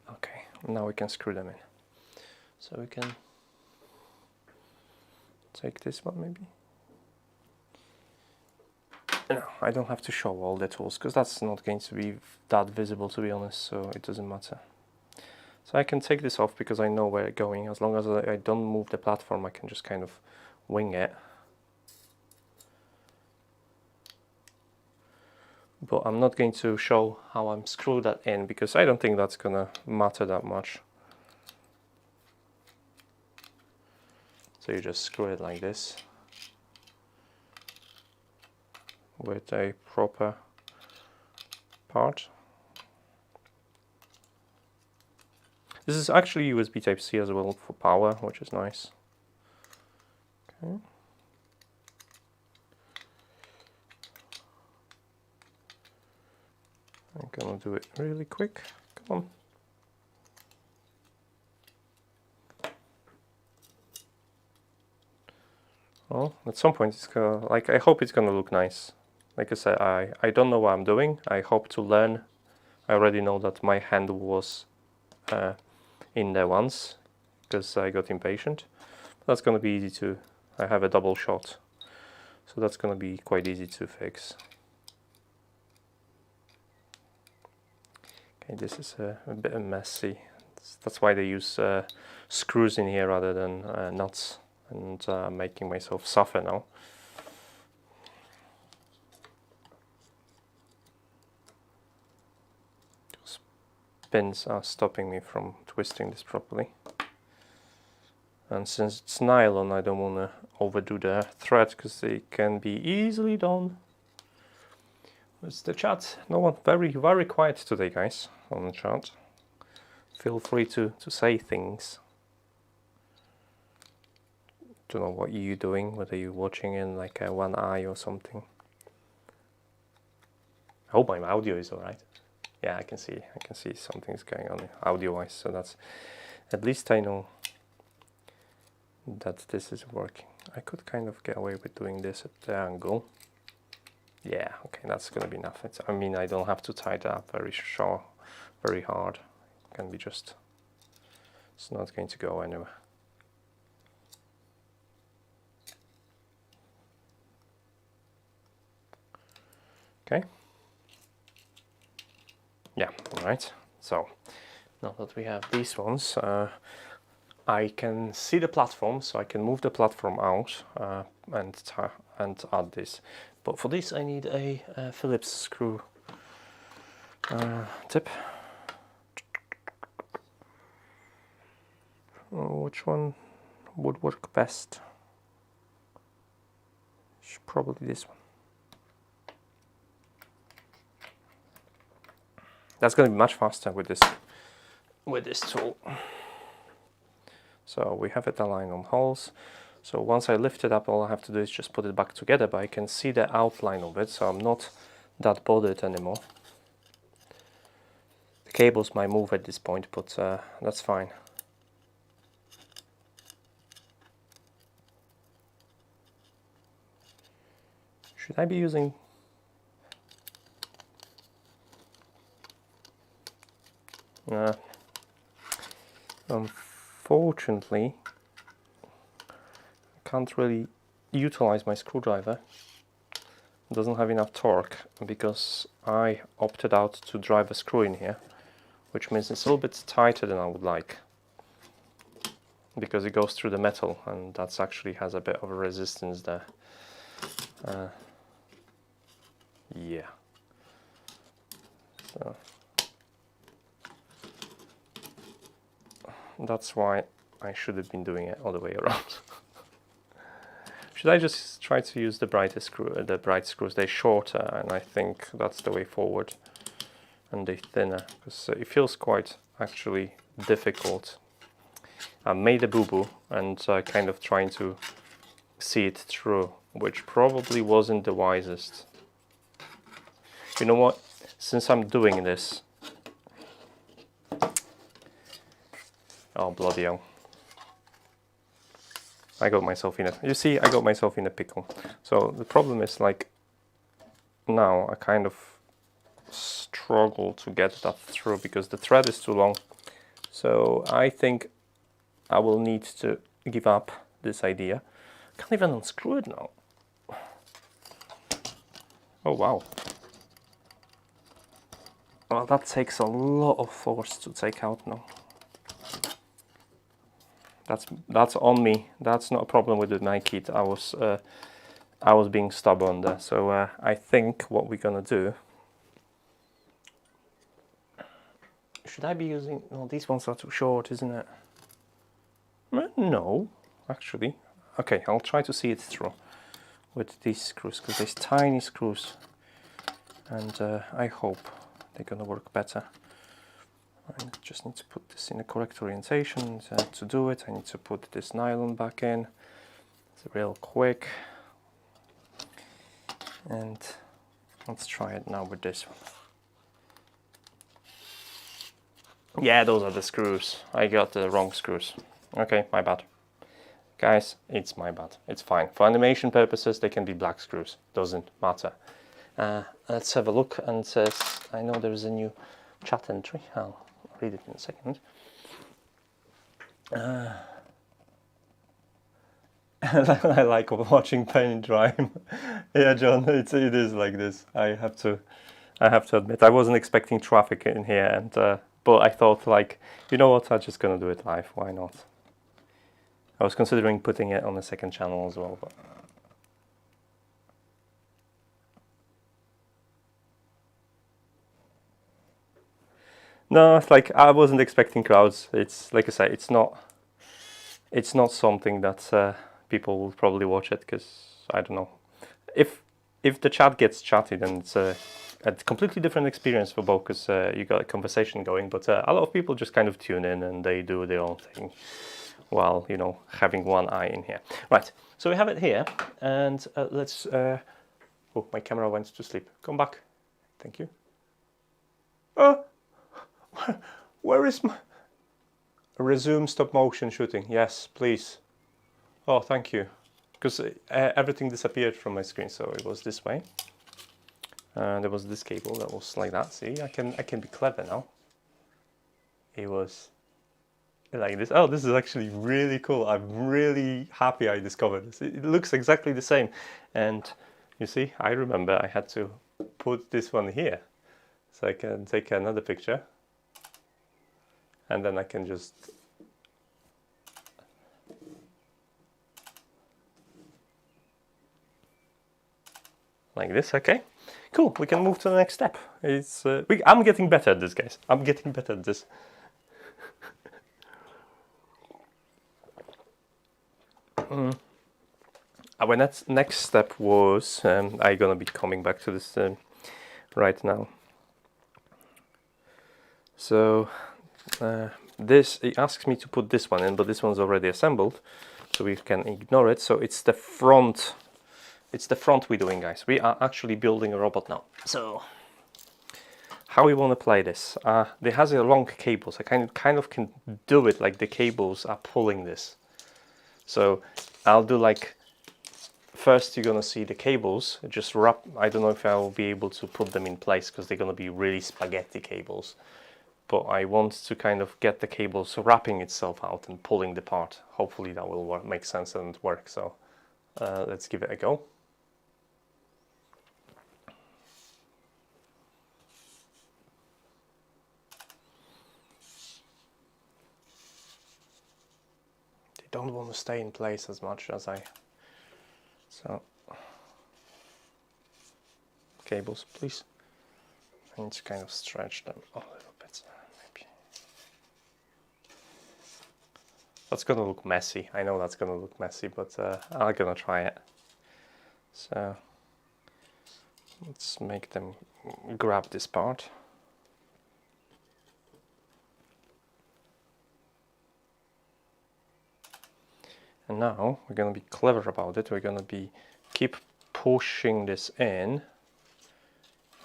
Okay, now we can screw them in. So we can take this one maybe. No, I don't have to show all the tools because that's not going to be that visible, to be honest, so it doesn't matter. So I can take this off because I know where it's going. As long as I don't move the platform, I can just kind of wing it. But I'm not going to show how I'm screw that in because I don't think that's gonna matter that much. So you just screw it like this with a proper part. This is actually USB Type-C as well for power, which is nice. Okay. I'm gonna do it really quick. Come on. Well, at some point it's gonna, like, I hope it's gonna look nice. Like I said, I don't know what I'm doing. I hope to learn. I already know that my hand was in there once because I got impatient. That's gonna be easy to, I have a double shot. So that's gonna be quite easy to fix. Okay, this is a bit messy. That's why they use screws in here rather than nuts, and making myself suffer now. Those pins are stopping me from twisting this properly. And since it's nylon, I don't want to overdo the thread because they can be easily done. It's the chat. No one, very quiet today, guys, on the chat. Feel free to say things. Don't know what you're doing, whether you're watching in like one eye or something. I hope my audio is alright. Yeah, I can see something's going on audio-wise, so that's, at least I know that this is working. I could kind of get away with doing this at the angle. Yeah, okay, that's gonna be enough. I mean, I don't have to tie it up very short, very hard. It can be just, it's not going to go anywhere. Okay. Yeah, all right. So now that we have these ones, I can see the platform, so I can move the platform out and add this. But for this, I need a Phillips screw tip. Which one would work best? Probably this one. That's going to be much faster with this with this tool. So we have it aligned on holes. So once I lift it up, all I have to do is just put it back together, but I can see the outline of it, so I'm not that bothered anymore. The cables might move at this point, but that's fine. Should I be using... Unfortunately, I can't really utilize my screwdriver. It doesn't have enough torque because I opted out to drive a screw in here, which means it's a little bit tighter than I would like, because it goes through the metal, and that's actually has a bit of a resistance there. Yeah. So that's why I should have been doing it all the way around. Should I just try to use the bright screws? They're shorter, and I think that's the way forward. And they're thinner, because it feels quite actually difficult. I made a boo-boo and kind of trying to see it through, which probably wasn't the wisest. You know what? Since I'm doing this... Oh, bloody hell. I got myself in a... You see, I got myself in a pickle. So the problem is, like, now I kind of struggle to get that through because the thread is too long. So I think I will need to give up this idea. I can't even unscrew it now. Oh, wow. Well, that takes a lot of force to take out now. That's on me. That's not a problem with my kit. I was being stubborn there. So I think what we're gonna do. Should I be using? Well, these ones are too short, isn't it? No, actually. Okay, I'll try to see it through with these screws because there's tiny screws, and I hope they're gonna work better. I just need to put this in the correct orientation. To do it, I need to put this nylon back in. It's real quick. And let's try it now with this one. Yeah, those are the screws. I got the wrong screws. Okay, my bad. Guys, it's my bad. It's fine. For animation purposes, they can be black screws. Doesn't matter. Let's have a look. And says, I know there's a new chat entry. I'll read it in a second. I like watching paint dry. Yeah, John, it is like this. I have to admit, I wasn't expecting traffic in here, and but I thought, like, you know what? I'm just gonna do it live. Why not? I was considering putting it on the second channel as well, but. No, it's like I wasn't expecting crowds. It's like I say, it's not something that people will probably watch it because I don't know. If the chat gets chatty, then it's a completely different experience for both because you got a conversation going. But a lot of people just kind of tune in and they do their own thing while, you know, having one eye in here. Right. So we have it here, and let's. Oh, my camera went to sleep. Come back. Thank you. Oh. Where is my... Resume stop motion shooting. Yes, please. Oh, thank you. Because everything disappeared from my screen, so it was this way. There was this cable that was like that. See, I can be clever now. It was like this. Oh, this is actually really cool. I'm really happy I discovered this. It looks exactly the same. And you see, I remember I had to put this one here. So I can take another picture. And then I can just like this. Okay, cool. We can move to the next step. It's I'm getting better at this, guys. I'm getting better at this. Our next step was I'm gonna be coming back to this right now. So This, it asks me to put this one in, but this one's already assembled, so we can ignore it. So it's the front. It's the front we're doing, guys. We are actually building a robot now. So how we want to play this? There has a long cables. I kind of can do it like the cables are pulling this. So I'll do like, first you're gonna see the cables just wrap. I don't know if I'll be able to put them in place because they're gonna be really spaghetti cables. But I want to kind of get the cables wrapping itself out and pulling the part. Hopefully that will work, make sense and work. So let's give it a go. They don't want to stay in place as much as so cables, please. I need to kind of stretch them a little bit, maybe. That's gonna look messy. I know that's gonna look messy, but I'm gonna try it. So let's make them grab this part. And now we're gonna be clever about it. We're gonna keep pushing this in,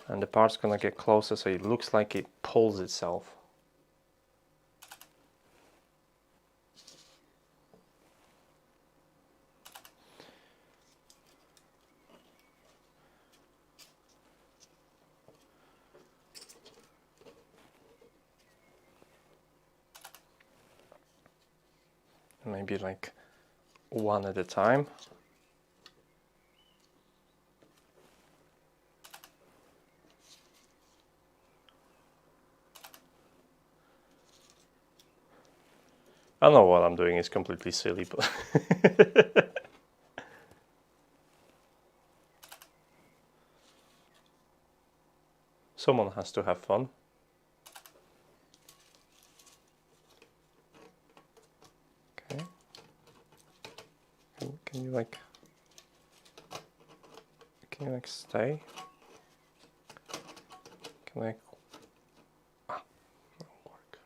and the part's gonna get closer so it looks like it pulls itself. Maybe like one at a time. I know what I'm doing is completely silly, but someone has to have fun. Okay. Can you like stay? Can I? Ah, that'll work.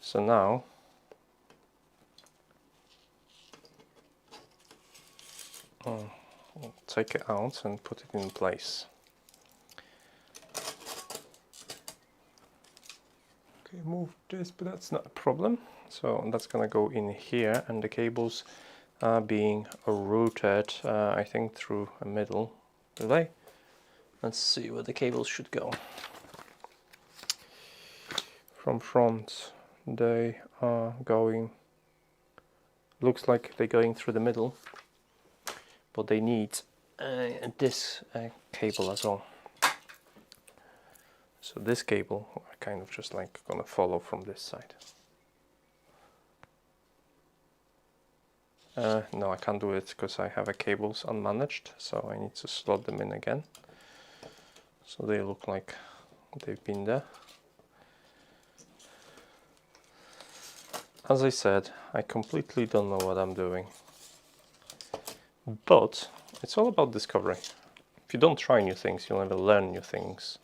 So now I'll take it out and put it in place. Okay, move this, but that's not a problem. So that's gonna go in here, and the cables are being routed, I think, through a middle relay. Let's see where the cables should go. From front, they are going, looks like they're going through the middle, but they need this cable as well. So this cable are kind of just like gonna follow from this side. No, I can't do it because I have a cables unmanaged, so I need to slot them in again. So they look like they've been there. As I said, I completely don't know what I'm doing. But it's all about discovery. If you don't try new things, you'll never learn new things.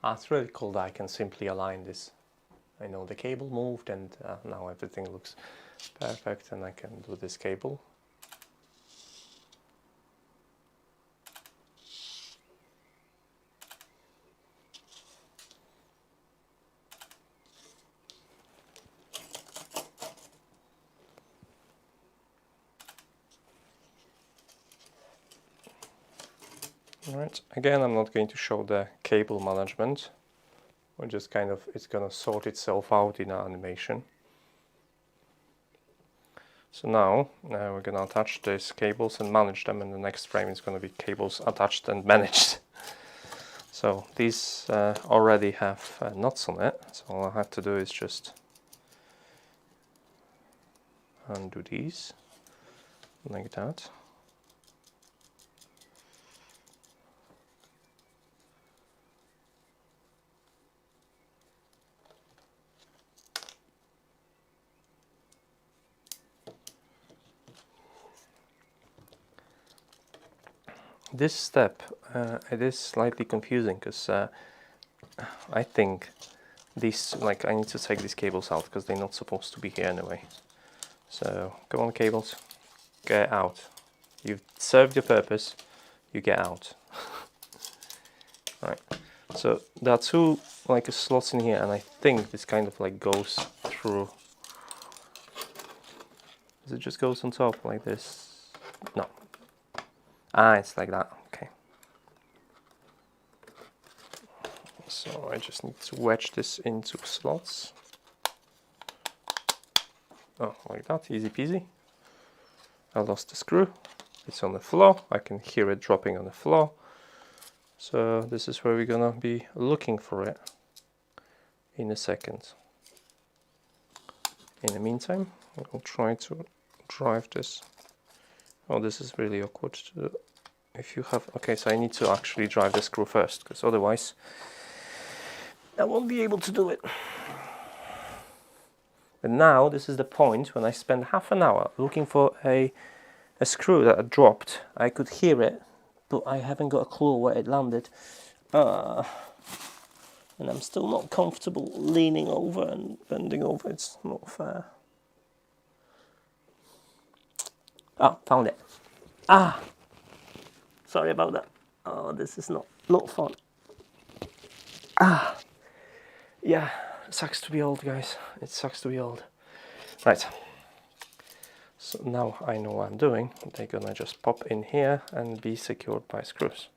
It's really cool that I can simply align this. I know the cable moved, and now everything looks perfect, and I can do this cable. Alright, again, I'm not going to show the cable management. We're just kind of, it's gonna sort itself out in our animation. So now we're gonna attach these cables and manage them, and the next frame is gonna be cables attached and managed. So these already have nuts on it, so all I have to do is just undo these like that. this step, it is slightly confusing because I think these, like, I need to take these cables out because they're not supposed to be here anyway. So come on, cables, get out. You've served your purpose, you get out. Right, so there are two like slots in here, and I think this kind of like goes through. Does it just goes on top like this? No. Ah, it's like that. Okay. So I just need to wedge this into slots. Oh, like that, easy peasy. I lost the screw. It's on the floor. I can hear it dropping on the floor. So this is where we're gonna be looking for it in a second. In the meantime, I'll try to drive this. Oh, this is really awkward to do. If you have, okay, so I need to actually drive the screw first, because otherwise I won't be able to do it. But now this is the point when I spend half an hour looking for a screw that had dropped. I could hear it, but I haven't got a clue where it landed. And I'm still not comfortable leaning over and bending over. It's not fair. Ah, found it. Ah, sorry about that. Oh, this is not fun. Ah, yeah, it sucks to be old, guys. It sucks to be old. Right. So now I know what I'm doing. They're gonna just pop in here and be secured by screws.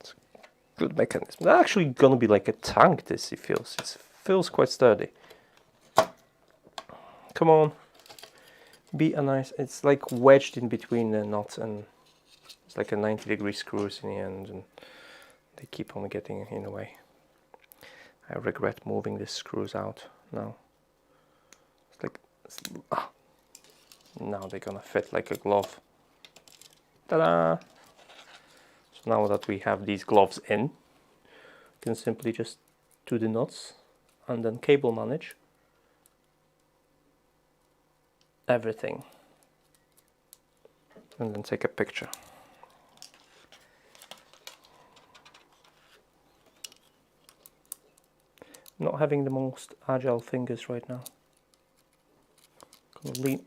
It's a good mechanism. They're actually gonna be like a tank, this, it feels. It feels quite sturdy. Come on. Be a nice, it's like wedged in between the nuts, and it's like a 90-degree screws in the end, and they keep on getting in the way. I regret moving these screws out now. It's like, now they're gonna fit like a glove. Ta-da! So now that we have these gloves in, we can simply just do the knots and then cable manage everything and then take a picture. Not having the most agile fingers right now. Gonna lean.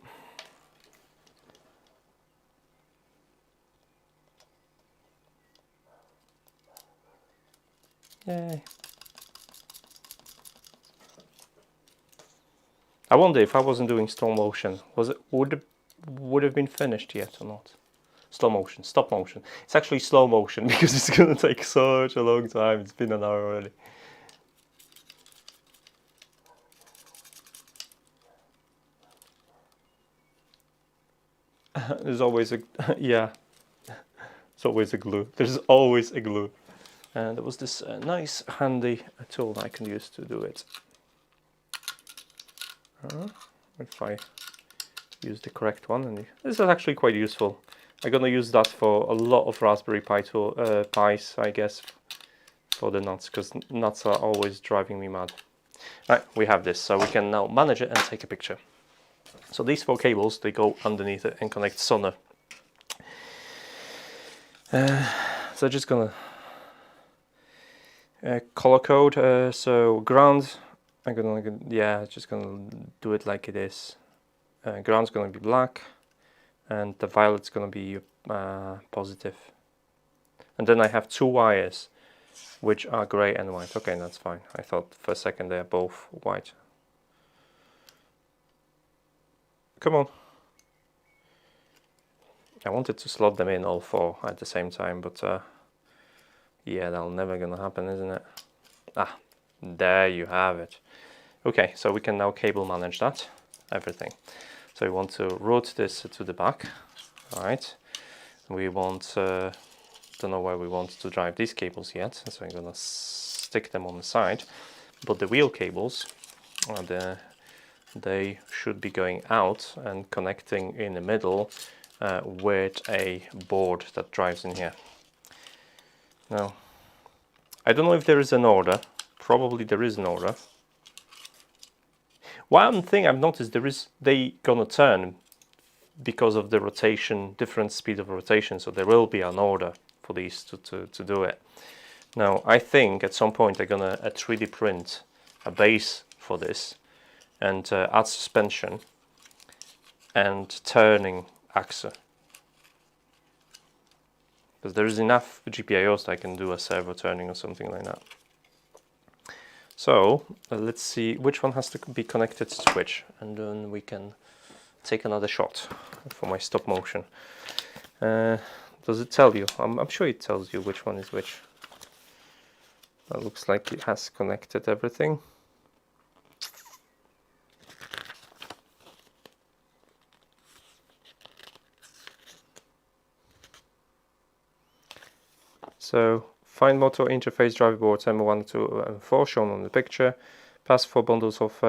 Yay. I wonder if I wasn't doing slow motion, would have been finished yet or not? Slow motion, stop motion. It's actually slow motion because it's gonna take such a long time. It's been an hour already. There's always a, yeah, it's always a glue. There's always a glue. And there was this nice handy tool that I can use to do it. If I use the correct one, and this is actually quite useful. I'm gonna use that for a lot of Raspberry Pi Pis, I guess, for the nuts, because nuts are always driving me mad. Right, we have this, so we can now manage it and take a picture. So these 4 cables, they go underneath it and connect sonar. So just gonna color code. So ground, I'm gonna, yeah, just gonna do it like it is. Ground's gonna be black, and the violet's gonna be positive. And then I have 2 wires, which are gray and white. Okay, that's fine. I thought for a second they're both white. Come on. I wanted to slot them in all 4 at the same time, but yeah, that's never gonna happen, isn't it? Ah, there you have it. Okay, so we can now cable manage that, everything. So we want to route this to the back, all right? We want, don't know where we want to drive these cables yet, so I'm gonna stick them on the side. But the wheel cables, they should be going out and connecting in the middle with a board that drives in here. Now, I don't know if there is an order. Probably there is an order. One thing I've noticed, they gonna turn because of the rotation, different speed of rotation, so there will be an order for these to do it. Now I think at some point they're gonna 3D print a base for this and add suspension and turning axle, because there is enough GPIOs that I can do a servo turning or something like that. So let's see which one has to be connected to which, and then we can take another shot for my stop motion. Does it tell you? I'm sure it tells you which one is which. That looks like it has connected everything. So find motor interface driver boards M1, 2 and 4 shown on the picture. Pass 4 bundles of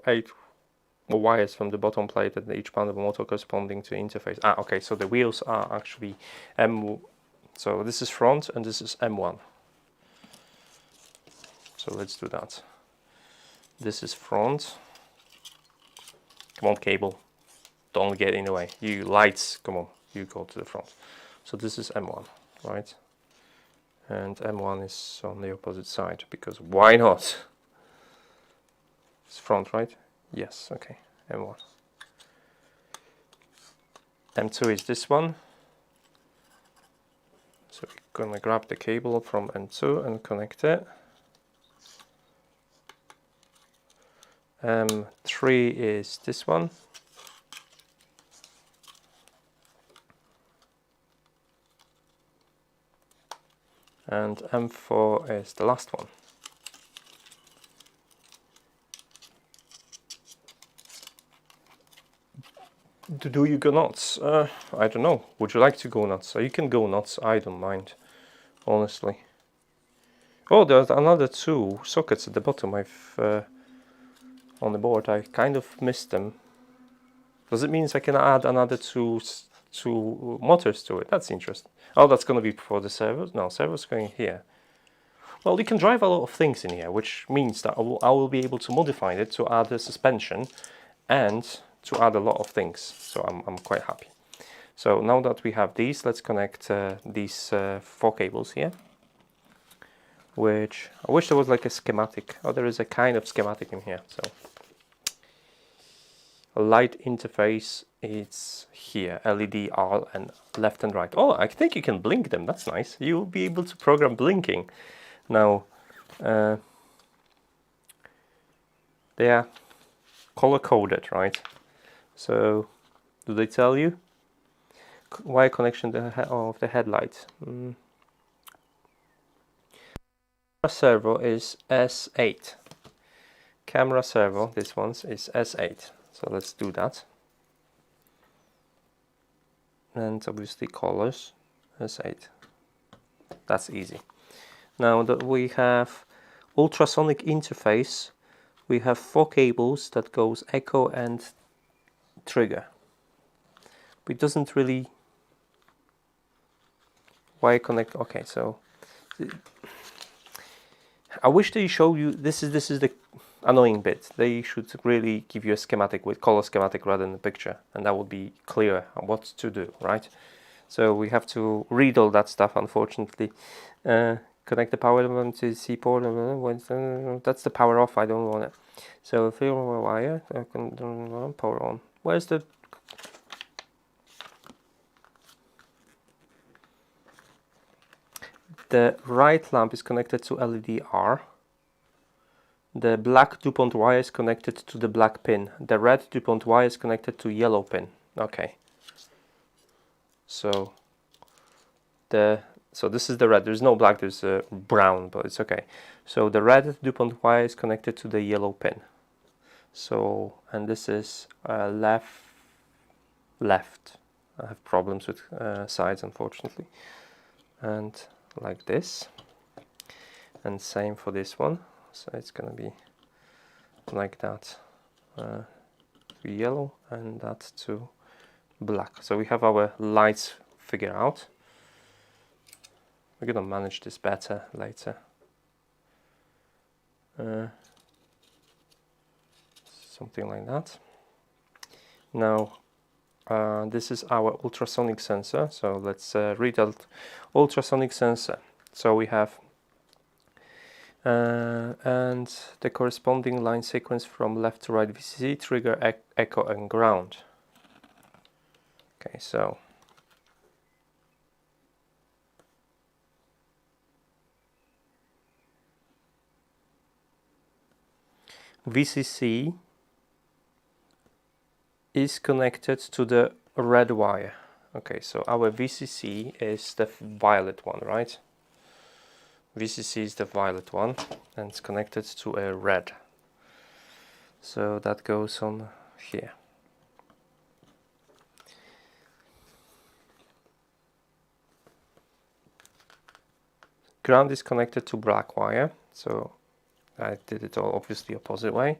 8 wires from the bottom plate at each bundle of motor corresponding to interface. Okay, so the wheels are actually so this is front and this is M1. So let's do that. This is front. Come on, cable. Don't get in the way. You lights, come on, you go to the front. So this is M1, right? And M1 is on the opposite side, because why not? It's front, right? Yes, okay, M1. M2 is this one. So we're gonna grab the cable from M2 and connect it. M3 is this one. And M4 is the last one. Do you go nuts? I don't know. Would you like to go nuts? You can go nuts, I don't mind, honestly. Oh, there's another 2 sockets at the bottom I've on the board. I kind of missed them. Does it mean I can add another two motors to it? That's interesting. Oh, that's going to be for the servos? No, servos going here. Well, you can drive a lot of things in here, which means that I will be able to modify it to add a suspension and to add a lot of things. So I'm quite happy. So now that we have these, let's connect these 4 cables here. Which I wish there was like a schematic. Oh, there is a kind of schematic in here. So light interface is here, LED, R, and left and right. Oh, I think you can blink them. That's nice. You'll be able to program blinking. Now, they are color coded, right? So, do they tell you? Wire connection of the headlight. Servo is S8. Camera servo, this one is S8. So let's do that. And obviously colors, S8. That's easy. Now that we have ultrasonic interface, we have 4 cables that goes echo and trigger. But it doesn't really wire connect. Okay, so I wish they show you, this is the annoying bit. They should really give you a schematic with color schematic rather than a picture, and that would be clear on what to do, right? So we have to read all that stuff, unfortunately. Connect the power to C port, that's the power off, I don't want it. So fill wire, I can power on. Where's the right lamp is connected to LED R. The black DuPont wire is connected to the black pin. The red DuPont wire is connected to yellow pin. Okay. So this is the red. There's no black. There's brown, but it's okay. So the red DuPont wire is connected to the yellow pin. So, and this is left. I have problems with sides, unfortunately. And like this. And same for this one. So it's gonna be like that, to yellow and that to black. So we have our lights figured out. We're gonna manage this better later. Something like that. Now this is our ultrasonic sensor. So let's read out ultrasonic sensor. So we have and the corresponding line sequence from left to right VCC, trigger, echo and ground. Okay, so VCC is connected to the red wire. Okay, so our VCC is the violet one, right? VCC is the violet one and it's connected to a red. So that goes on here. Ground is connected to black wire, so I did it all obviously opposite way.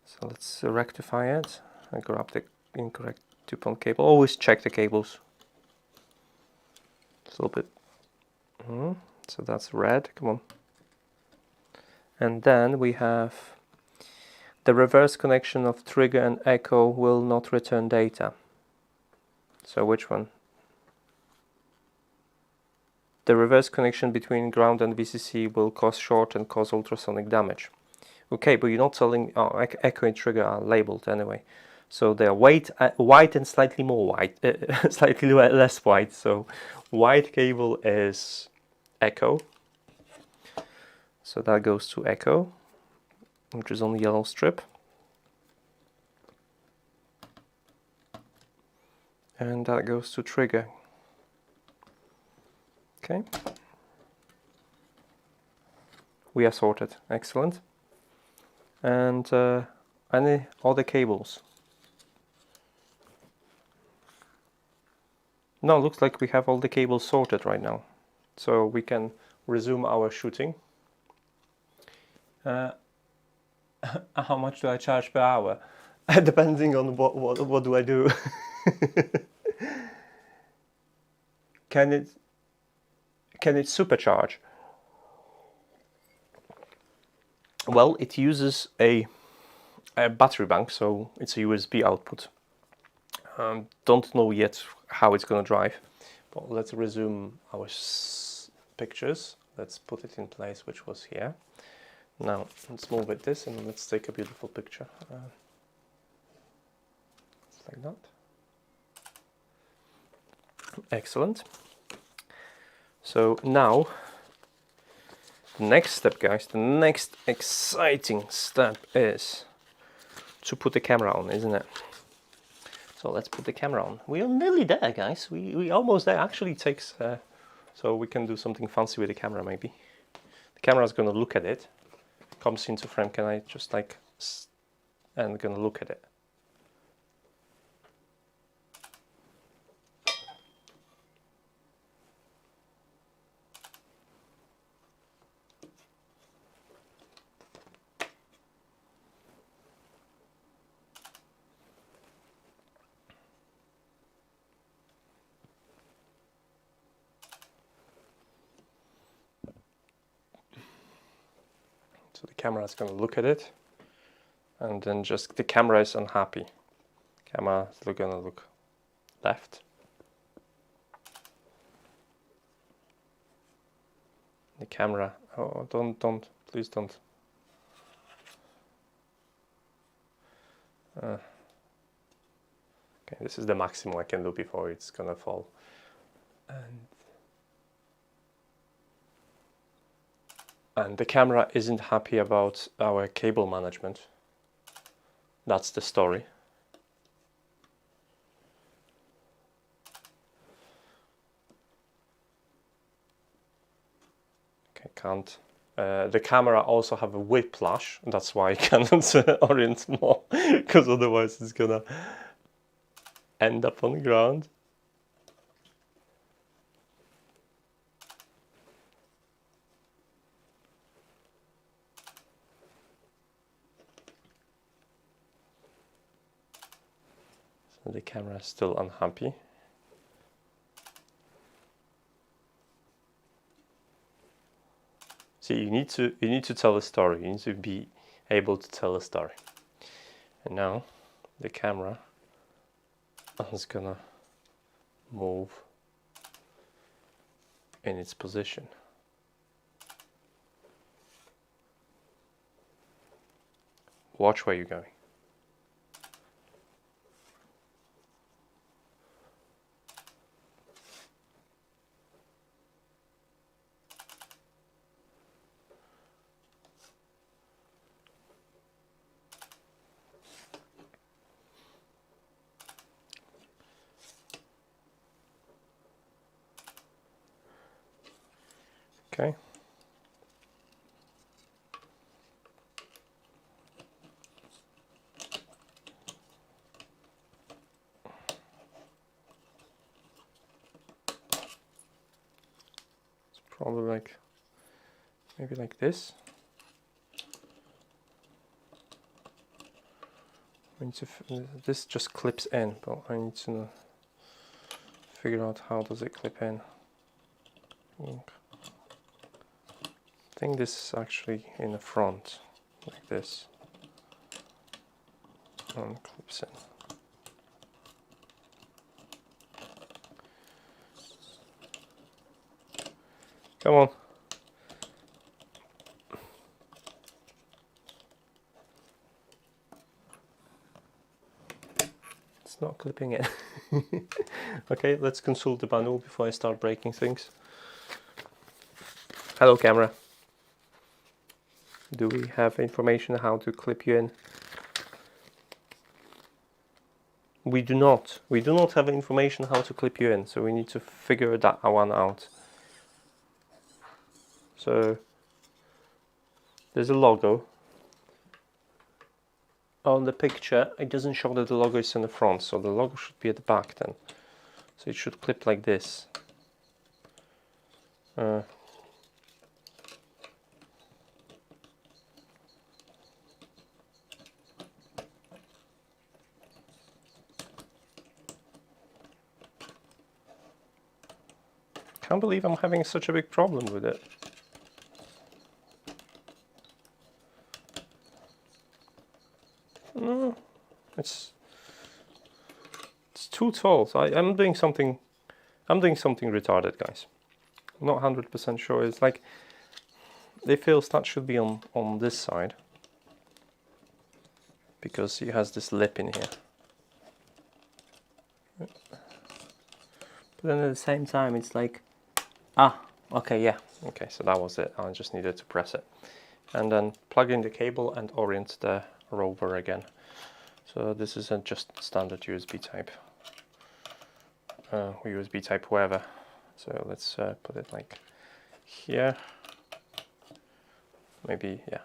So let's rectify it. I grab the incorrect 2-point cable. Always check the cables. It's a little bit. So that's red. Come on. And then we have the reverse connection of trigger and echo will not return data. So which one? The reverse connection between ground and VCC will cause short and cause ultrasonic damage. Okay, but you're not telling. Oh, echo and trigger are labeled anyway. So they're white and slightly more white, slightly less white. So white cable is echo. So that goes to echo, which is on the yellow strip. And that goes to trigger. Okay. We are sorted. Excellent. And any other cables? No, looks like we have all the cables sorted right now. So we can resume our shooting. How much do I charge per hour? Depending on what do I do. Can it supercharge? Well, it uses a battery bank, so it's a USB output. Don't know yet how it's going to drive, but let's resume our pictures. Let's put it in place, which was here. Now let's move it this and let's take a beautiful picture. Like that. Excellent. So now the next step, guys, the next exciting step is to put the camera on, isn't it? So let's put the camera on. We are nearly there, guys. We almost there. Actually takes so we can do something fancy with the camera maybe. The camera is going to look at it. Comes into frame. Can I just like and gonna look at it? So the camera is going to look at it, and then just the camera is unhappy. Camera is going to look left. The camera, oh, don't, please don't. Okay, this is the maximum I can do before it's going to fall. And the camera isn't happy about our cable management. That's the story. Okay, can't. The camera also have a whiplash. That's why I cannot orient more, because otherwise it's gonna end up on the ground. The camera is still unhappy. See, you need to tell a story. You need to be able to tell a story. And now the camera and it's gonna move in its position. Watch where you're going. Okay. It's probably like, maybe like this. I need to this just clips in, but I need to figure out how does it clip in. I think this is actually in the front, like this, and clips in. Come on. It's not clipping it. Okay, let's consult the manual before I start breaking things. Hello, camera. Do we have information how to clip you in? We do not. We do not have information how to clip you in, so we need to figure that one out. So there's a logo. On the picture, it doesn't show that the logo is in the front, so the logo should be at the back then. So it should clip like this. Can't believe I'm having such a big problem with it. No, it's too tall. So I'm doing something retarded, guys. I'm not 100% sure. It's like it feels that should be on this side because it has this lip in here. But then at the same time, it's like, okay, yeah, okay. So that was it. I just needed to press it, and then plug in the cable and orient the rover again. So this isn't just standard USB type, USB type wherever. So let's put it like here, maybe, yeah,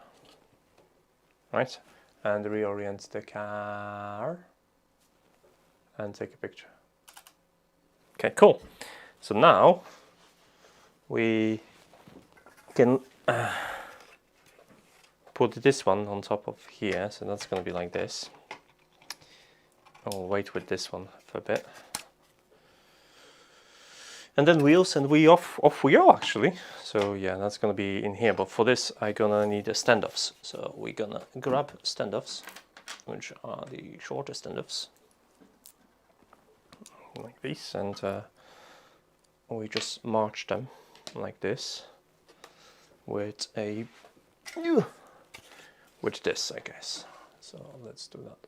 right, and reorient the car and take a picture. Okay, cool. So now we can put this one on top of here, so that's going to be like this. I'll wait with this one for a bit. And then wheels, and we off we go actually. So yeah, that's going to be in here, but for this I'm going to need a standoffs. So we're going to grab standoffs, which are the shorter standoffs, like these, and we just march them like this with a with this, I guess. So let's do that.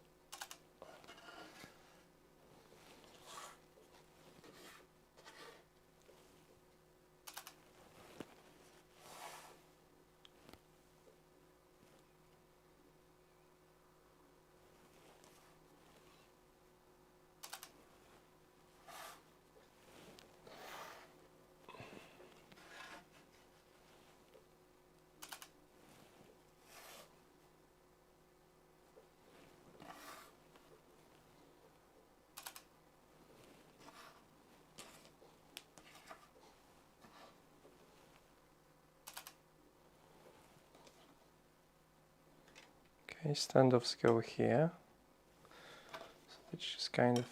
Okay, standoffs go here. So it's just kind of,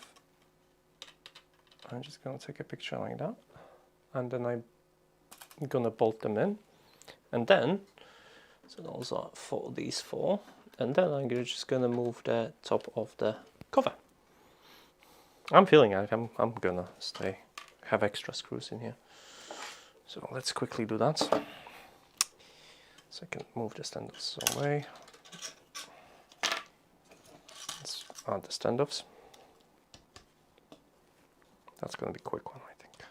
I'm just gonna take a picture like that, and then I'm gonna bolt them in, and then, so those are for these four, and then I'm just gonna move the top of the cover. I'm feeling like I'm gonna have extra screws in here. So let's quickly do that. So I can move the standoffs away. Let's add the standoffs. That's gonna be a quick one, I think.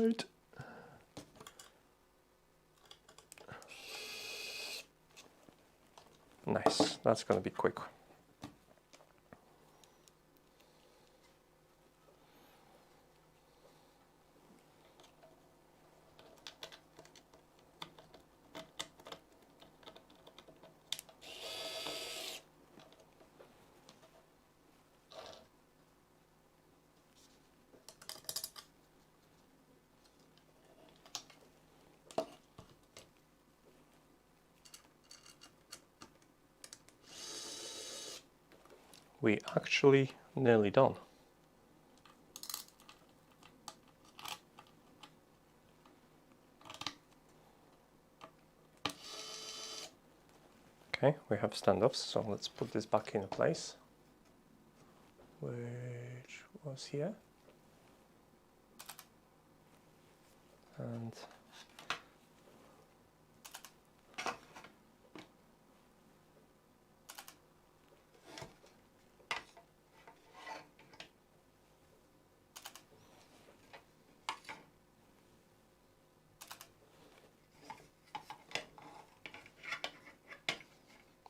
Right. Nice, that's gonna be quick. We actually nearly done. Okay, we have standoffs, so let's put this back in place, which was here. And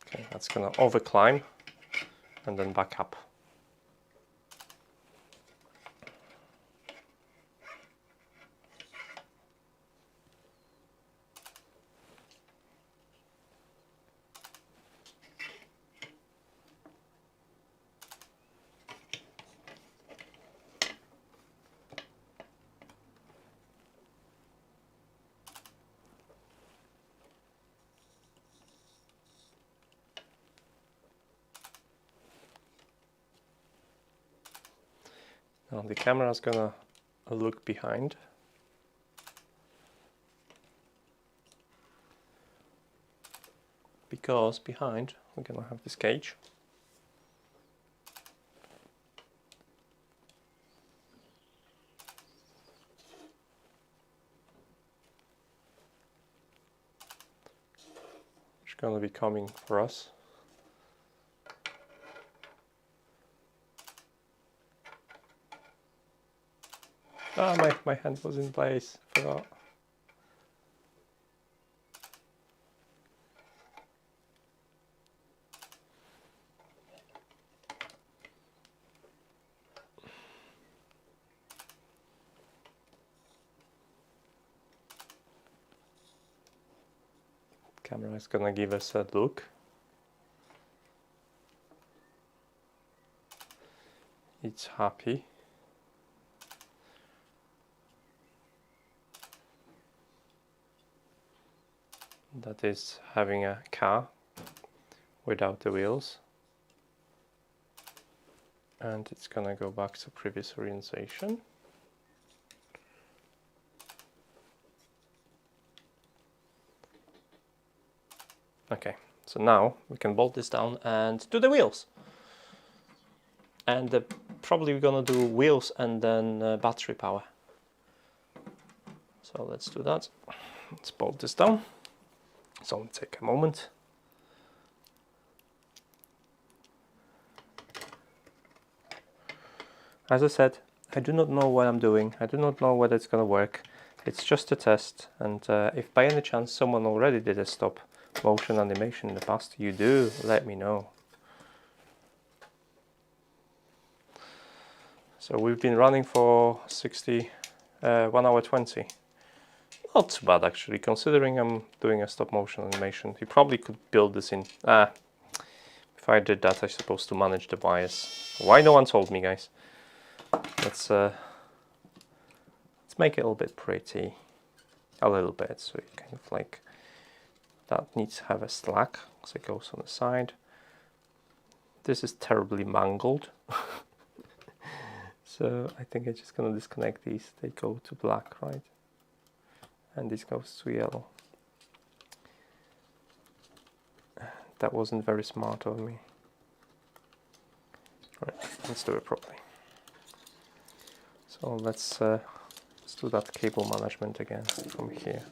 okay, that's gonna overclimb and then back up. Now the camera is gonna look behind. Because behind we're gonna have this cage. Which is gonna be coming for us. Ah, my hand was in place, forgot. Camera is gonna give us a look. It's happy. That is having a car without the wheels. And it's gonna go back to previous orientation. Okay, so now we can bolt this down and do the wheels. And probably we're gonna do wheels and then battery power. So let's do that. Let's bolt this down. It's only take a moment. As I said, I do not know what I'm doing. I do not know whether it's gonna work. It's just a test, and if by any chance someone already did a stop motion animation in the past, you do let me know. So we've been running for 1 hour 20. Not too bad actually, considering I'm doing a stop motion animation. You probably could build this in. If I did that, I'm supposed to manage the wires. Why no one told me, guys? Let's make it a little bit pretty, a little bit. So you kind of like that needs to have a slack, so it goes on the side. This is terribly mangled. So I think I'm just gonna disconnect these. They go to black, right? And this goes to yellow. And That wasn't very smart of me. Right, let's do it properly. So let's do that cable management again from here.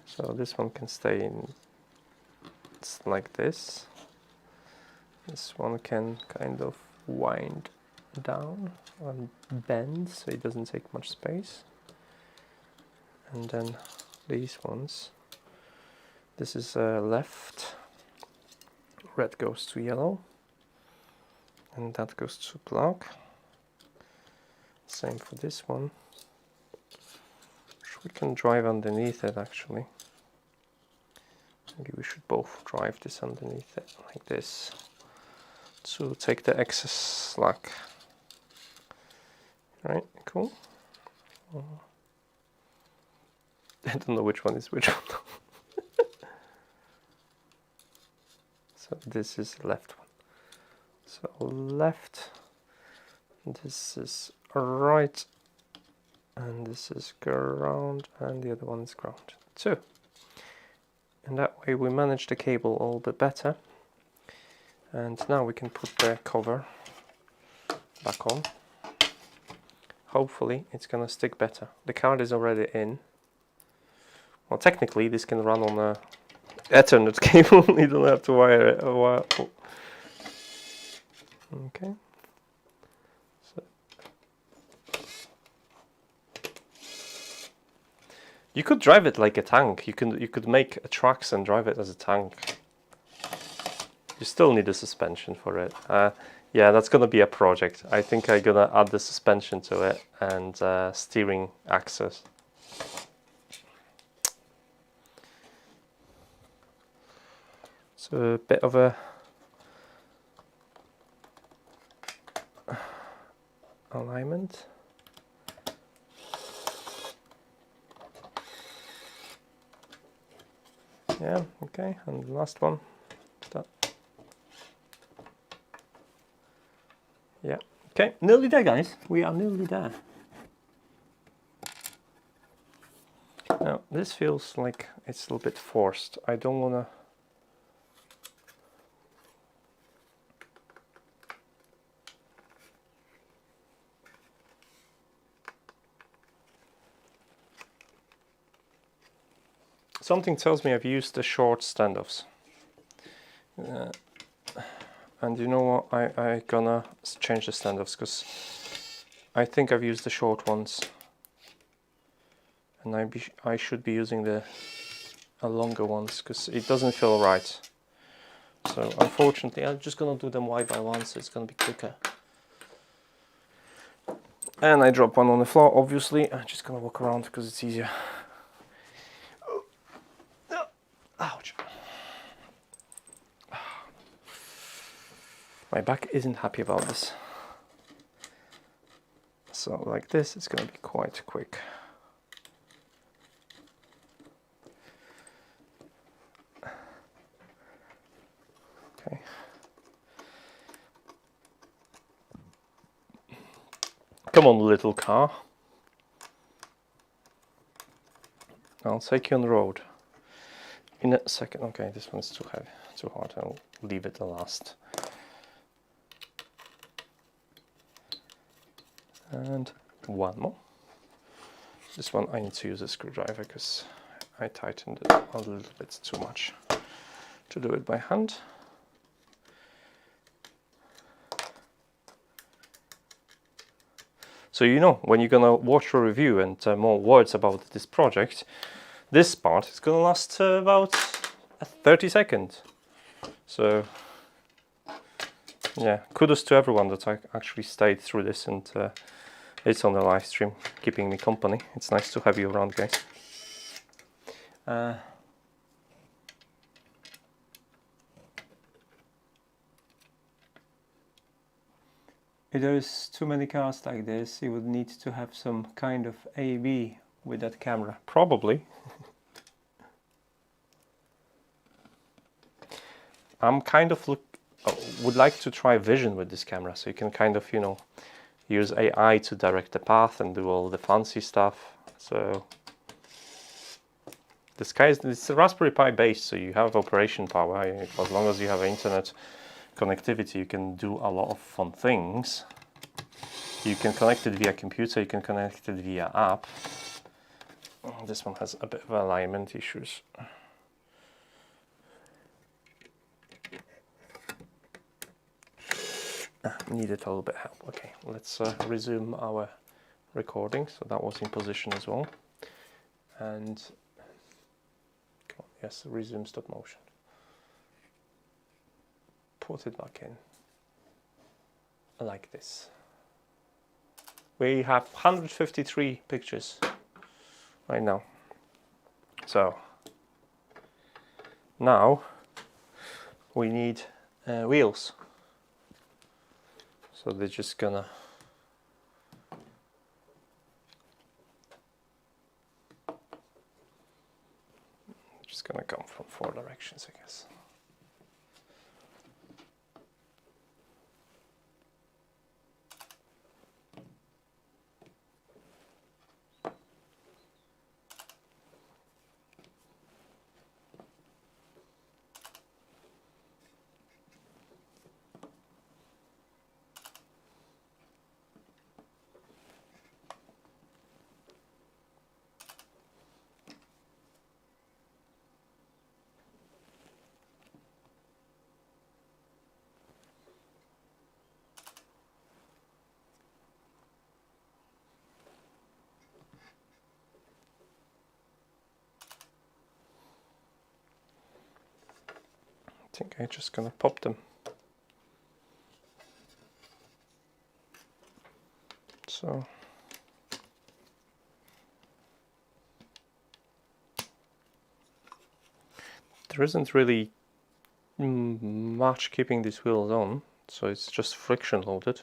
So this one can stay in, it's like this. This one can kind of wind down and bend so it doesn't take much space. And then these ones, this is left, red goes to yellow, and that goes to black. Same for this one. We can drive underneath it actually. Maybe we should both drive this underneath it like this to take the excess slack. Right, cool. I don't know which one is which one. So this is the left one. So left, this is right, and this is ground, and the other one is ground too. And that way we manage the cable a little bit better. And now we can put the cover back on. Hopefully it's gonna stick better. The card is already in. Well, technically this can run on a Ethernet cable. You don't have to wire it. Okay. So you could drive it like a tank. You could make a trucks and drive it as a tank. You still need a suspension for it. Yeah, that's gonna be a project. I think I'm gonna add the suspension to it and steering axis. So a bit of a alignment. Yeah, okay, and the last one. That. Yeah, okay, nearly there guys, we are nearly there. Now this feels like it's a little bit forced. I don't want to... Something tells me I've used the short standoffs. And you know what, I gonna change the standoffs because I think I've used the short ones. And I should be using the longer ones because it doesn't feel right. So unfortunately I'm just gonna do them one by one so it's gonna be quicker. And I drop one on the floor, obviously. I'm just gonna walk around because it's easier. Ouch. My back isn't happy about this. So like this, it's going to be quite quick. Okay. Come on, little car. I'll take you on the road. In a second. Okay, this one's too heavy, too hard. I'll leave it the last. And one more. This one I need to use a screwdriver because I tightened it a little bit too much to do it by hand. So you know, when you're gonna watch a review and more words about this project, this part is going to last about 30 seconds. So yeah, kudos to everyone that actually stayed through this and it's on the live stream, keeping me company. It's nice to have you around, guys. If there's too many cars like this, you would need to have some kind of AV with that camera. Probably. I'm kind of would like to try vision with this camera, so you can kind of, you know, use AI to direct the path and do all the fancy stuff. So this guy it's a Raspberry Pi based, so you have operation power. As long as you have internet connectivity, you can do a lot of fun things. You can connect it via computer, you can connect it via app. This one has a bit of alignment issues. Needed a little bit of help. Okay, let's resume our recording. So that was in position as well. And come on, yes, resume stop motion. Put it back in like this. We have 153 pictures right now. So now we need wheels. So they're just gonna come from 4 directions, I guess. I think I'm just gonna pop them. So there isn't really much keeping these wheels on, so it's just friction loaded.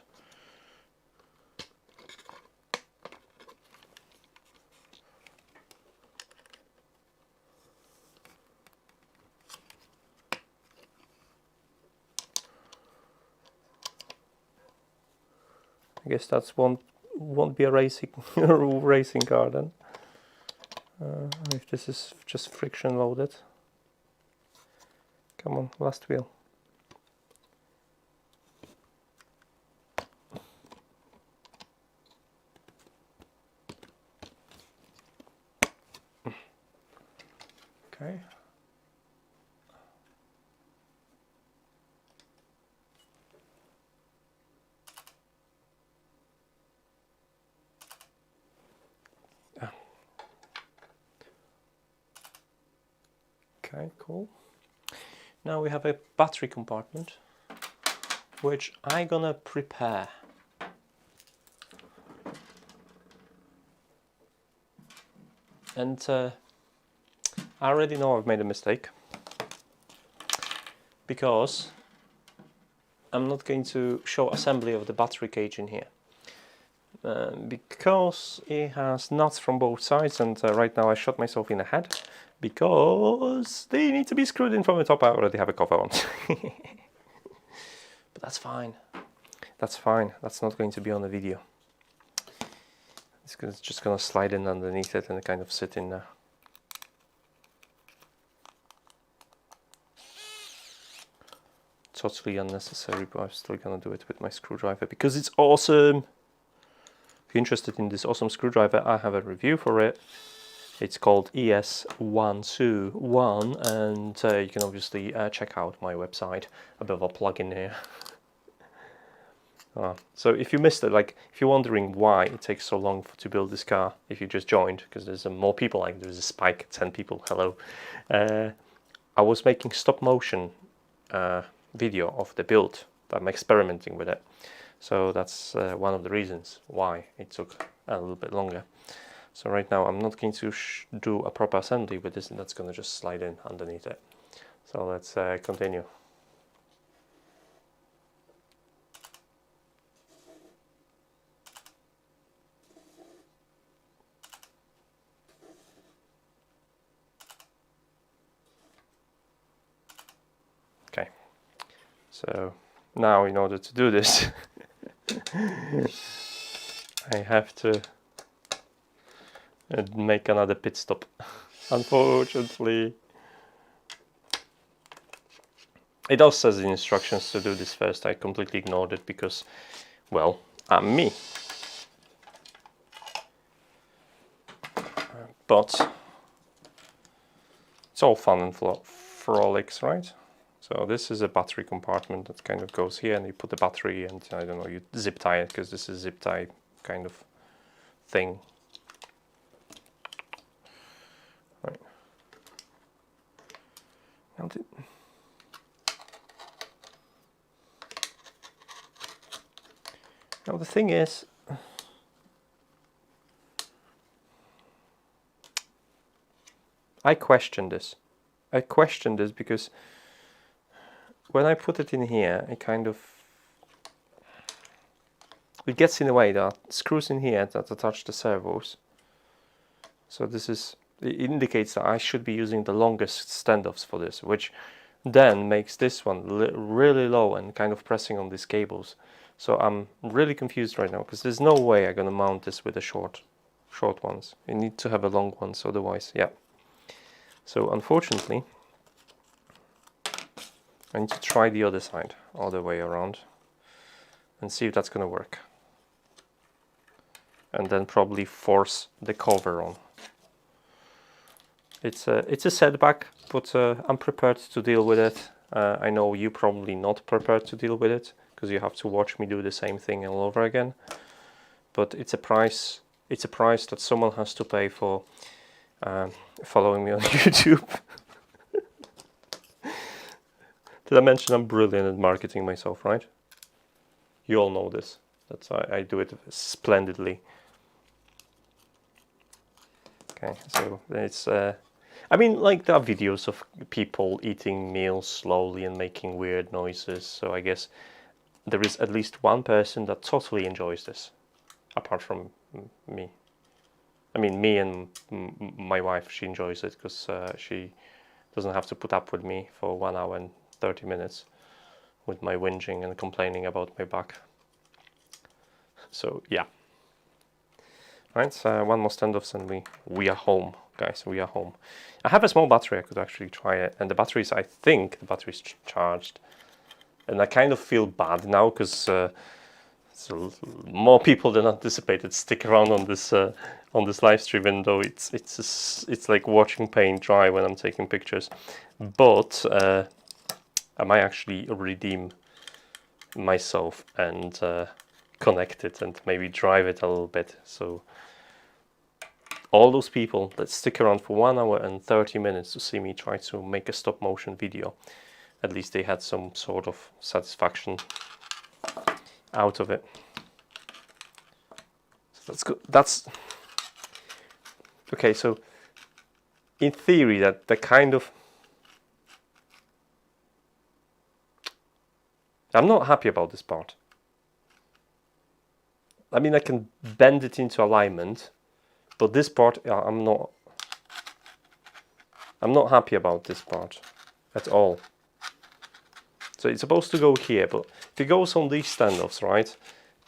I guess that's won't be a racing racing car then. If this is just friction loaded. Come on, last wheel. Okay. Okay, cool. Now we have a battery compartment, which I'm gonna prepare. And I already know I've made a mistake, because I'm not going to show assembly of the battery cage in here. Because it has nuts from both sides, and right now I shot myself in the head because they need to be screwed in from the top. I already have a cover on. But that's fine. That's fine. That's not going to be on the video. It's just going to slide in underneath it and kind of sit in there. Totally unnecessary, but I'm still going to do it with my screwdriver because it's awesome. If you're interested in this awesome screwdriver, I have a review for it. It's called ES121, and you can obviously check out my website. A bit of a plug-in here. So if you missed it, like if you're wondering why it takes so long to build this car, if you just joined, because there's more people, like there's a spike, 10 people, hello. I was making stop motion video of the build. I'm experimenting with it. So that's one of the reasons why it took a little bit longer. So right now I'm not going to do a proper assembly with this, and that's going to just slide in underneath it. So let's continue. Okay, so now in order to do this, I have to make another pit stop. Unfortunately. It also says in instructions to do this first. I completely ignored it because, well, I'm me. But it's all fun and frolics, right? So this is a battery compartment that kind of goes here, and you put the battery, and I don't know, you zip tie it because this is zip tie kind of thing. Right. Now the thing is, I question this. I question this because when I put it in here, it gets in the way. There are screws in here that attach the servos. So it indicates that I should be using the longest standoffs for this, which then makes this one really low and kind of pressing on these cables. So I'm really confused right now because there's no way I'm going to mount this with the short ones. You need to have a long ones, otherwise, yeah. So unfortunately, I need to try the other side, all the way around, and see if that's going to work. And then probably force the cover on. It's a setback, but I'm prepared to deal with it. I know you're probably not prepared to deal with it because you have to watch me do the same thing all over again. But it's a price. It's a price that someone has to pay for following me on YouTube. Did I mention I'm brilliant at marketing myself, right? You all know this. That's why I do it splendidly. Okay, so it's I mean, like, there are videos of people eating meals slowly and making weird noises, so I guess there is at least one person that totally enjoys this, apart from me. I mean, me and my wife, she enjoys it because she doesn't have to put up with me for 1 hour and 30 minutes with my whinging and complaining about my back. So, yeah. Right, so one more standoffs and we are home, guys, we are home. I have a small battery, I could actually try it, and the batteries, I think the battery's charged. And I kind of feel bad now because so more people than anticipated stick around on this live stream, even though it's like watching paint dry when I'm taking pictures. But I might actually redeem myself and connect it and maybe drive it a little bit. So all those people that stick around for 1 hour and 30 minutes to see me try to make a stop motion video, at least they had some sort of satisfaction out of it. So that's good. That's okay. So in theory, that kind of, I'm not happy about this part. I mean, I can bend it into alignment, but this part, I'm not happy about this part at all. So it's supposed to go here, but if it goes on these standoffs, right?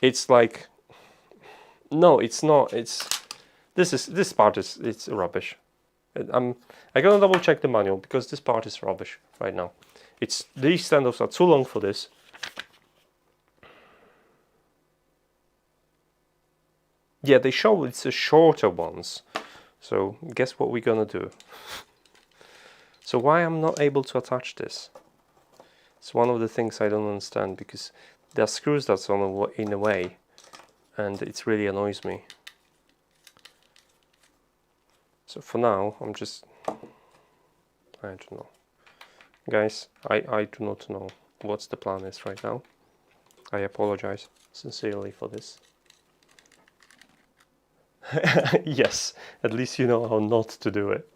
It's like, no, it's not. This part is rubbish. I'm gonna double check the manual because this part is rubbish right now. These standoffs are too long for this. Yeah, they show it's the shorter ones. So guess what we're gonna do? So why I'm not able to attach this? It's one of the things I don't understand, because there are screws that's in the way, and it really annoys me. So for now, I don't know. Guys, I do not know what the plan is right now. I apologize sincerely for this. Yes, at least you know how not to do it.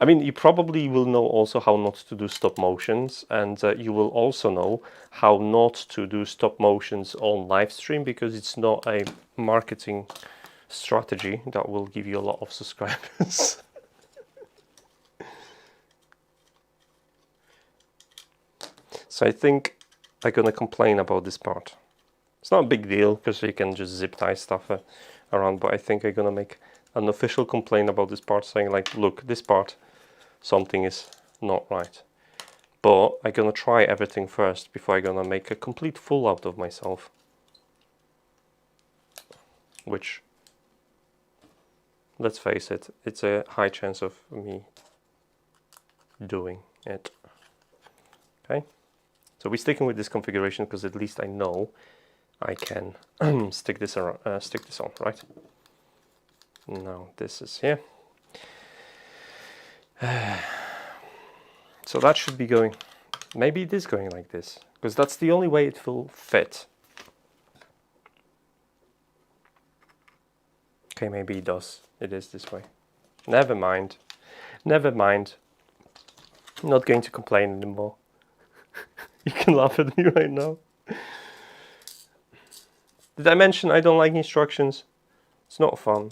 I mean, you probably will know also how not to do stop motions, and you will also know how not to do stop motions on live stream, because it's not a marketing strategy that will give you a lot of subscribers. So I think I'm gonna complain about this part. It's not a big deal because you can just zip tie stuff around, but I think I'm gonna make an official complaint about this part, saying like, look, this part, something is not right. But I'm gonna try everything first before I'm gonna make a complete fool out of myself. Which, let's face it, it's a high chance of me doing it. Okay, so we're sticking with this configuration because at least I know I can stick this on, right? Now this is here. So that should be going, maybe it is going like this, because that's the only way it will fit. Okay, maybe it does. It is this way. Never mind. Never mind. I'm not going to complain anymore. You can laugh at me right now. Did I mention I don't like instructions? It's not fun.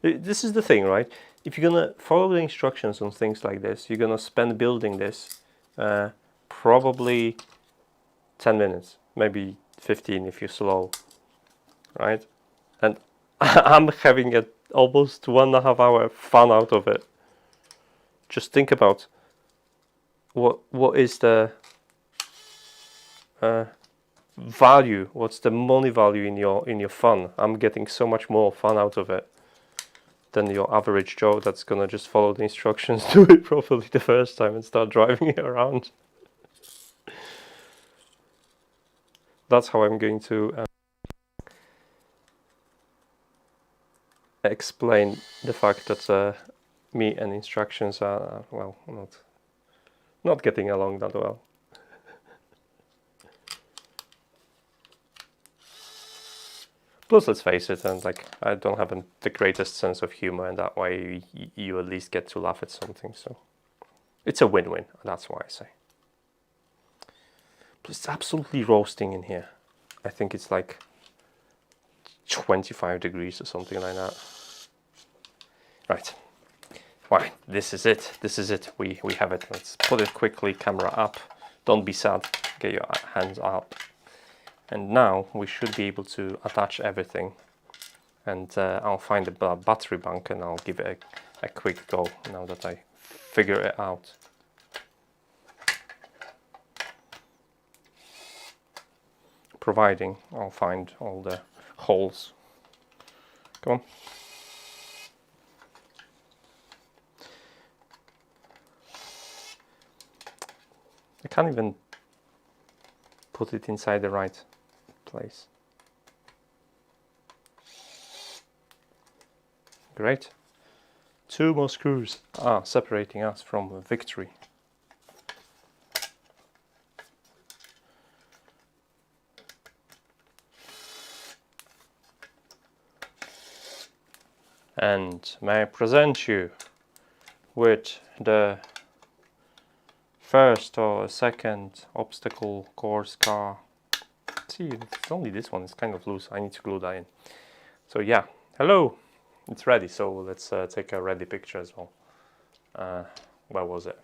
This is the thing, right? If you're gonna follow the instructions on things like this, you're gonna spend building this probably 10 minutes, maybe 15 if you're slow, right? And I'm having almost 1.5 hour fun out of it. Just think about what is the value, what's the money value in your fun. I'm getting so much more fun out of it than your average Joe that's gonna just follow the instructions, do it properly the first time and start driving it around. That's how I'm going to explain the fact that me and instructions are, well, not getting along that well. Plus, let's face it, and like I don't have the greatest sense of humor, and that way you at least get to laugh at something. So it's a win-win. That's why I say. Plus, it's absolutely roasting in here. I think it's like 25 degrees or something like that. Right. Right. This is it. This is it. We have it. Let's put it quickly. Camera up. Don't be sad. Get your hands up. And now we should be able to attach everything, and I'll find the battery bank and I'll give it a quick go now that I figure it out. Providing I'll find all the holes. Come on. I can't even put it inside the right place. Great. 2 more screws are separating us from victory. And may I present you with the first or second obstacle course car. See, it's only this one, it's kind of loose. I need to glue that in. So yeah, hello, it's ready. So let's take a ready picture as well. Where was it?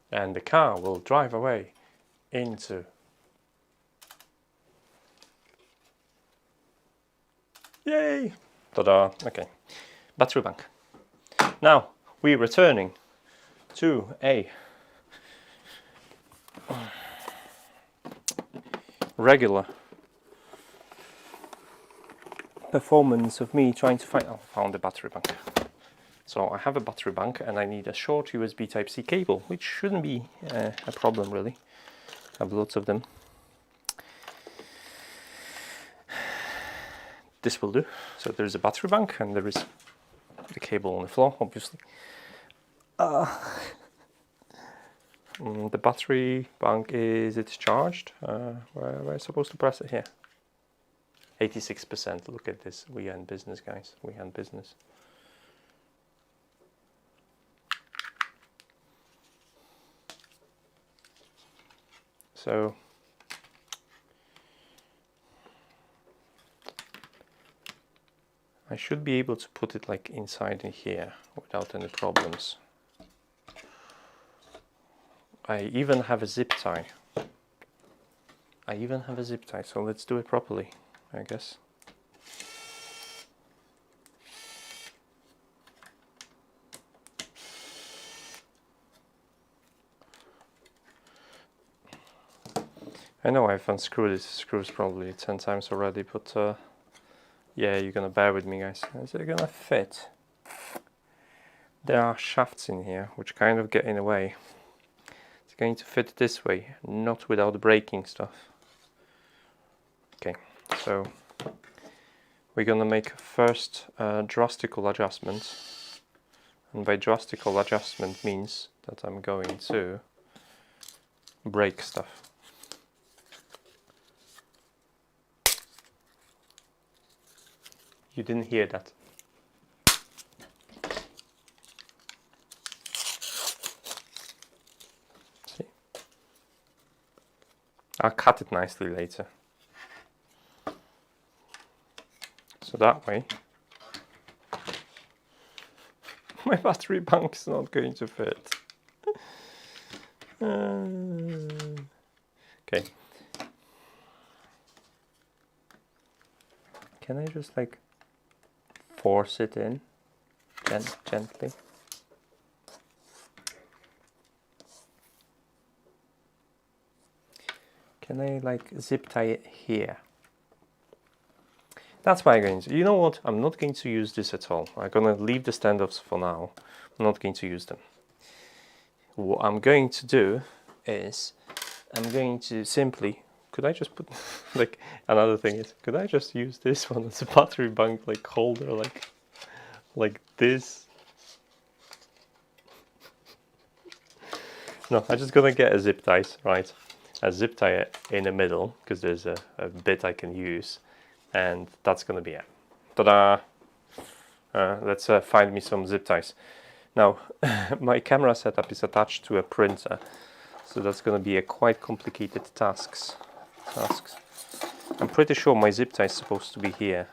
And the car will drive away into yay! Ta-da! Okay, battery bank. Now we're returning to a regular performance of me trying to find. Oh, found the battery bank. So I have a battery bank and I need a short USB Type-C cable, which shouldn't be a problem really. I have lots of them. This will do. So there's a battery bank and there is the cable on the floor, obviously. The battery bank it's charged. Where am I supposed to press it here? 86%. Look at this. We are in business, guys. We are in business. So I should be able to put it like inside in here without any problems. I even have a zip tie. So let's do it properly, I guess. I know I've unscrewed these screws probably 10 times already, but yeah, you're gonna bear with me, guys. Is it gonna fit? There are shafts in here which kind of get in the way. It's going to fit this way, not without breaking stuff. Okay, so we're gonna make first drastical adjustment, and by drastical adjustment means that I'm going to break stuff. You didn't hear that. See? I'll cut it nicely later. So that way, my battery bank is not going to fit. Okay. Can I just like force it in gently? Can I like zip tie it here? That's what I'm going to. You know what? I'm not going to use this at all. I'm going to leave the standoffs for now. I'm not going to use them. What I'm going to do is I'm going to simply, could I just put, like, another thing is, could I just use this one as a battery bank like holder, like this? No, I'm just gonna get a zip tie, right? I zip tie it in the middle because there's a bit I can use, and that's gonna be it. Ta-da! Let's find me some zip ties. Now, my camera setup is attached to a printer, so that's gonna be a quite complicated tasks. I'm pretty sure my zip tie is supposed to be here.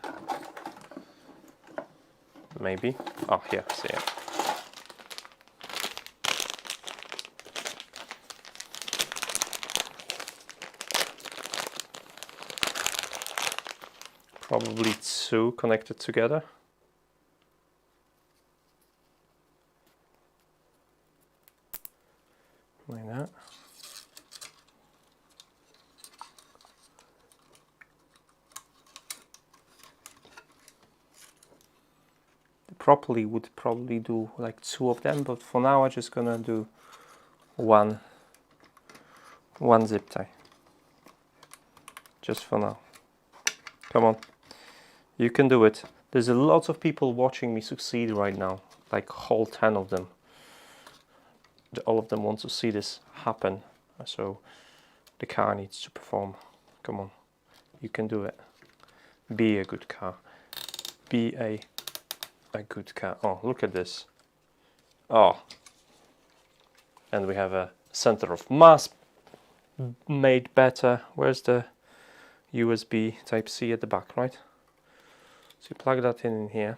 Maybe. Oh, here, see it. Probably two connected together. Like that. Properly would probably do like two of them, but for now I'm just gonna do one zip tie. Just for now. Come on. You can do it. There's a lot of people watching me succeed right now, like whole 10 of them. All of them want to see this happen, so the car needs to perform. Come on, you can do it. Be a good car. Be a good car. Oh, look at this. Oh, and we have a center of mass made better. Where's the USB Type-C at the back, right? So you plug that in here.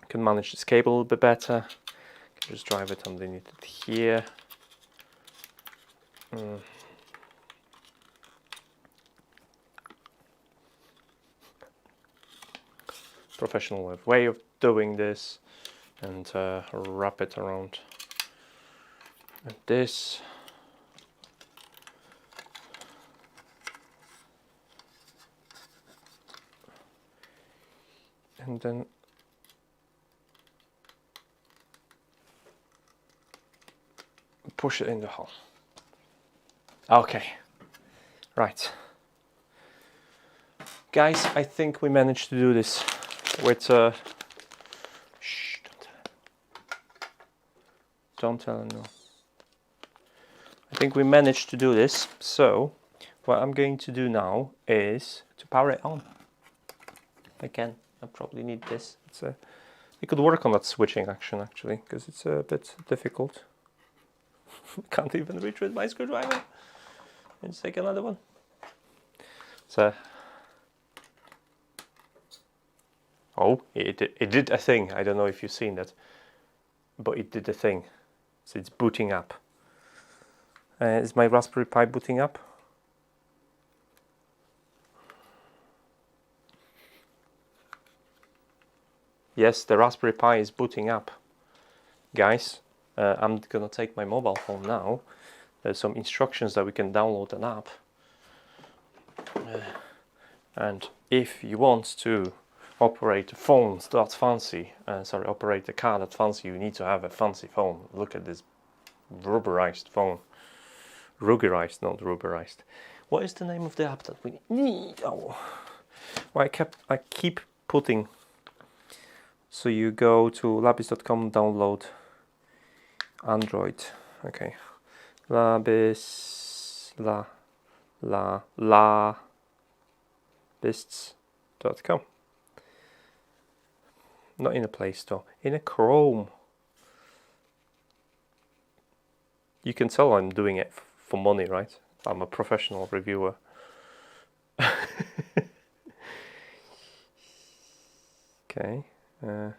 You can manage this cable a little bit better. You can just drive it underneath it here. Professional way of doing this, and wrap it around like this. And then push it in the hole. Okay, right. Guys, I think we managed to do this with shh, don't tell her no. I think we managed to do this, so what I'm going to do now is to power it on. Again, I probably need this. I could work on that switching action actually, because it's a bit difficult. Can't even reach with my screwdriver. Let's take another one. So Oh, it did a thing. I don't know if you've seen that, but it did a thing. So it's booting up. Is my Raspberry Pi booting up? Yes, the Raspberry Pi is booting up. Guys, I'm gonna take my mobile phone now. There's some instructions that we can download an app. And if you want to operate a phone that's fancy, operate a car that's fancy, you need to have a fancy phone. Look at this rubberized phone. Rugerized, not rubberized. What is the name of the app that we need? Oh, well, I keep putting. So you go to labis.com, download Android. Okay, LABISTS.com. Not in a Play Store, in a Chrome. You can tell I'm doing it for money, right? I'm a professional reviewer. Okay, a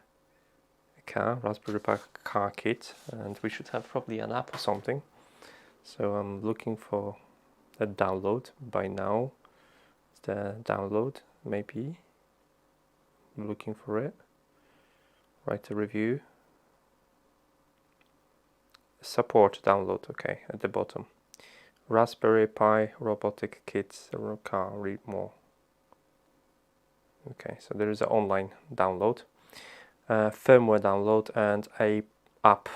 car, Raspberry Pi car kit, and we should have probably an app or something. So I'm looking for a download by now. The download, maybe. I'm looking for it. Write a review. Support download, okay, at the bottom. Raspberry Pi robotic kits, car, read more. Okay, so there is an online download, firmware download, and a app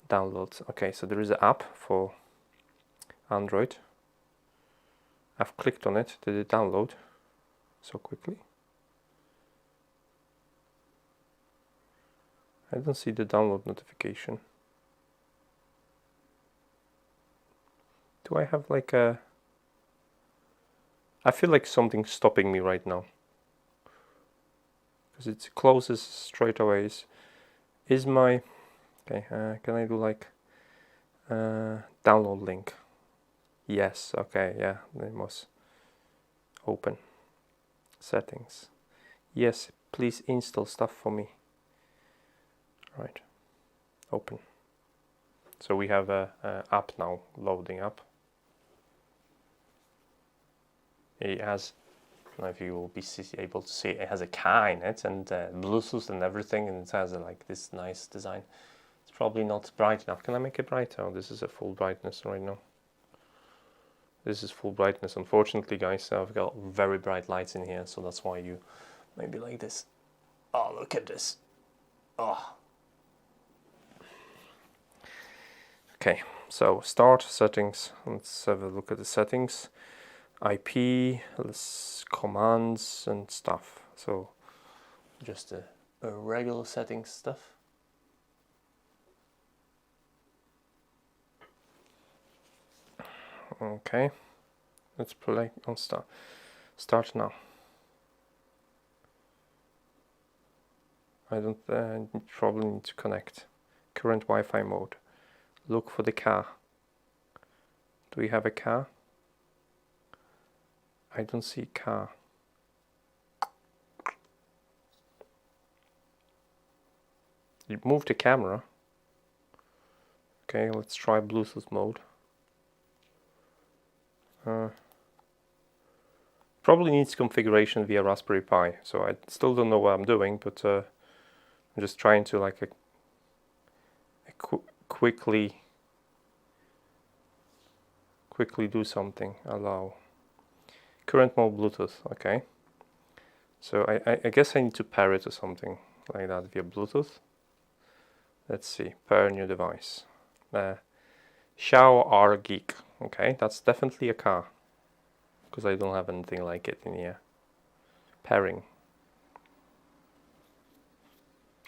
download. Okay, so there is an app for Android. I've clicked on it. Did it download so quickly? I don't see the download notification. Do I have like a... I feel like something's stopping me right now. Because it closes straight away. Is my... Okay, can I do like download link? Yes, okay, yeah, it must open. Settings. Yes, please install stuff for me. Right, open. So we have a app now loading up. It has, I don't know if you will be able to see, it has a car in it and Bluetooth and everything, and it has like this nice design. It's probably not bright enough. Can I make it brighter? Oh, this is a full brightness right now. This is full brightness. Unfortunately, guys, I've got very bright lights in here, so that's why you maybe like this. Oh, look at this. Oh. Okay, so start settings. Let's have a look at the settings. IP, commands and stuff. So just a regular settings stuff. Okay, let's play on start now. I don't probably need to connect. Current Wi-Fi mode. Look for the car. Do we have a car? I don't see car. You move the camera. Okay, let's try Bluetooth mode. Probably needs configuration via Raspberry Pi, so I still don't know what I'm doing, but I'm just trying to like quickly do something. Allow current mode Bluetooth. Okay, so I guess I need to pair it or something like that via Bluetooth. Let's see, pair new device. Xiao R Geek. Okay, that's definitely a car, because I don't have anything like it in here. Pairing.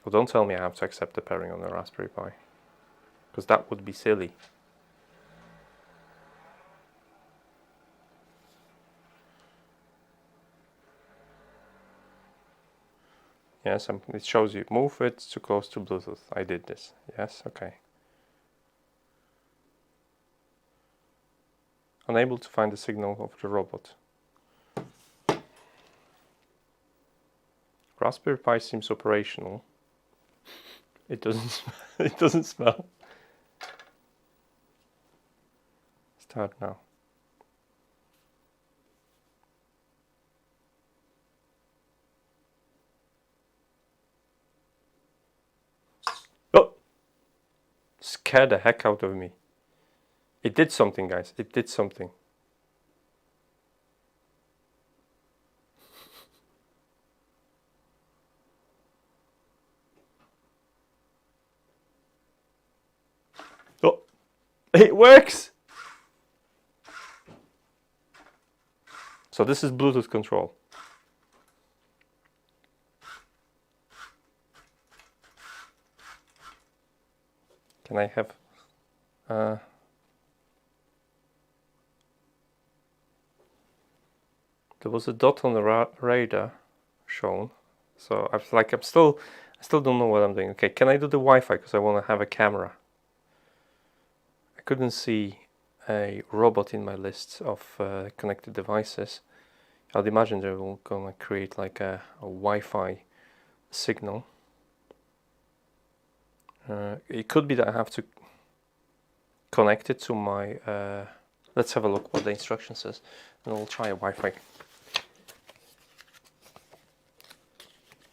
Well, don't tell me I have to accept the pairing on the Raspberry Pi, because that would be silly. Yes, it shows you move it too close to Bluetooth. I did this. Yes, okay. Unable to find the signal of the robot. Raspberry Pi seems operational. It doesn't. It doesn't smell. Start now. Oh! Scared the heck out of me. It did something, guys. It did something. Oh! It works! So this is Bluetooth control. Can I have... there was a dot on the radar shown, so I still don't know what I'm doing. Okay, can I do the Wi-Fi because I want to have a camera? I couldn't see a robot in my list of connected devices. I'd imagine they're gonna create like a Wi-Fi signal. It could be that I have to connect it to my. Let's have a look what the instruction says, and we'll try a Wi-Fi.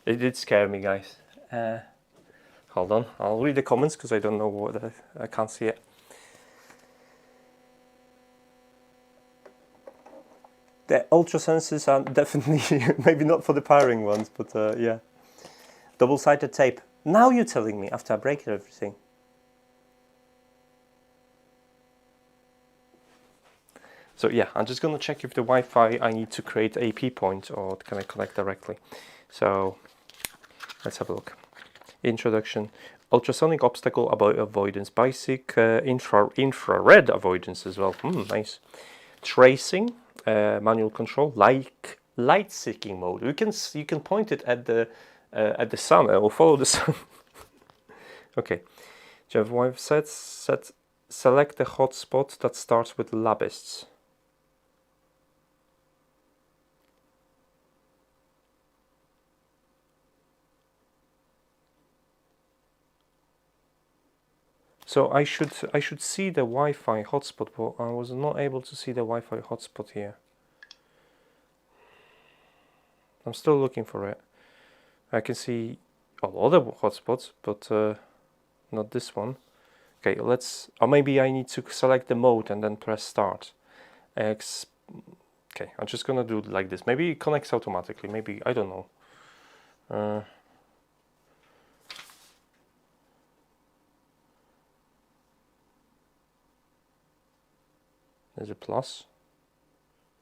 It did scare me, guys. Hold on, I'll read the comments because I don't know what I can't see it. The ultra sensors are definitely, maybe not for the powering ones, but yeah. Double-sided tape. Now you're telling me after I break everything. So yeah, I'm just gonna check if the Wi-Fi I need to create AP point or can I connect directly. So let's have a look. Introduction. Ultrasonic obstacle avoidance. Basic infrared avoidance as well. Nice. Tracing. Manual control, like light-seeking mode. You can point it at the sun or follow the sun. Okay. Do you have Wi-Fi set? Select the hotspot that starts with LABISTS. So I should see the Wi-Fi hotspot, but I was not able to see the Wi-Fi hotspot here. I'm still looking for it. I can see all other hotspots, but not this one. Okay, or maybe I need to select the mode and then press start. Okay, I'm just gonna do it like this. Maybe it connects automatically. Maybe, I don't know. There's a plus.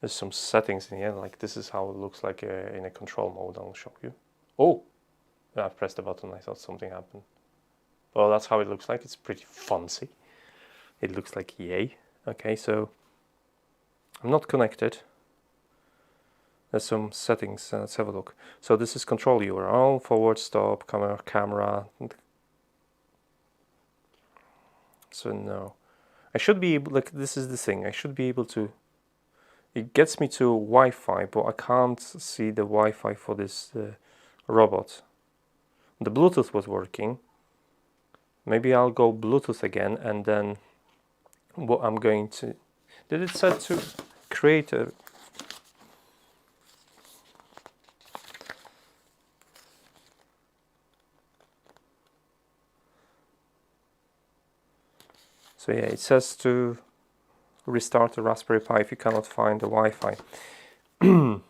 There's some settings in here, like this is how it looks like in a control mode. I'll show you. Oh, I pressed the button. I thought something happened. Well, that's how it looks like. It's pretty fancy. It looks like yay. Okay, so I'm not connected. There's some settings. Let's have a look. So this is control URL, forward, stop, camera. So no. I should be able, like, this is the thing, I should be able to, it gets me to Wi-Fi, but I can't see the Wi-Fi for this robot. The Bluetooth was working. Maybe I'll go Bluetooth again, and then what I'm going to, did it say to create a, so yeah, it says to restart the Raspberry Pi if you cannot find the Wi-Fi. I'm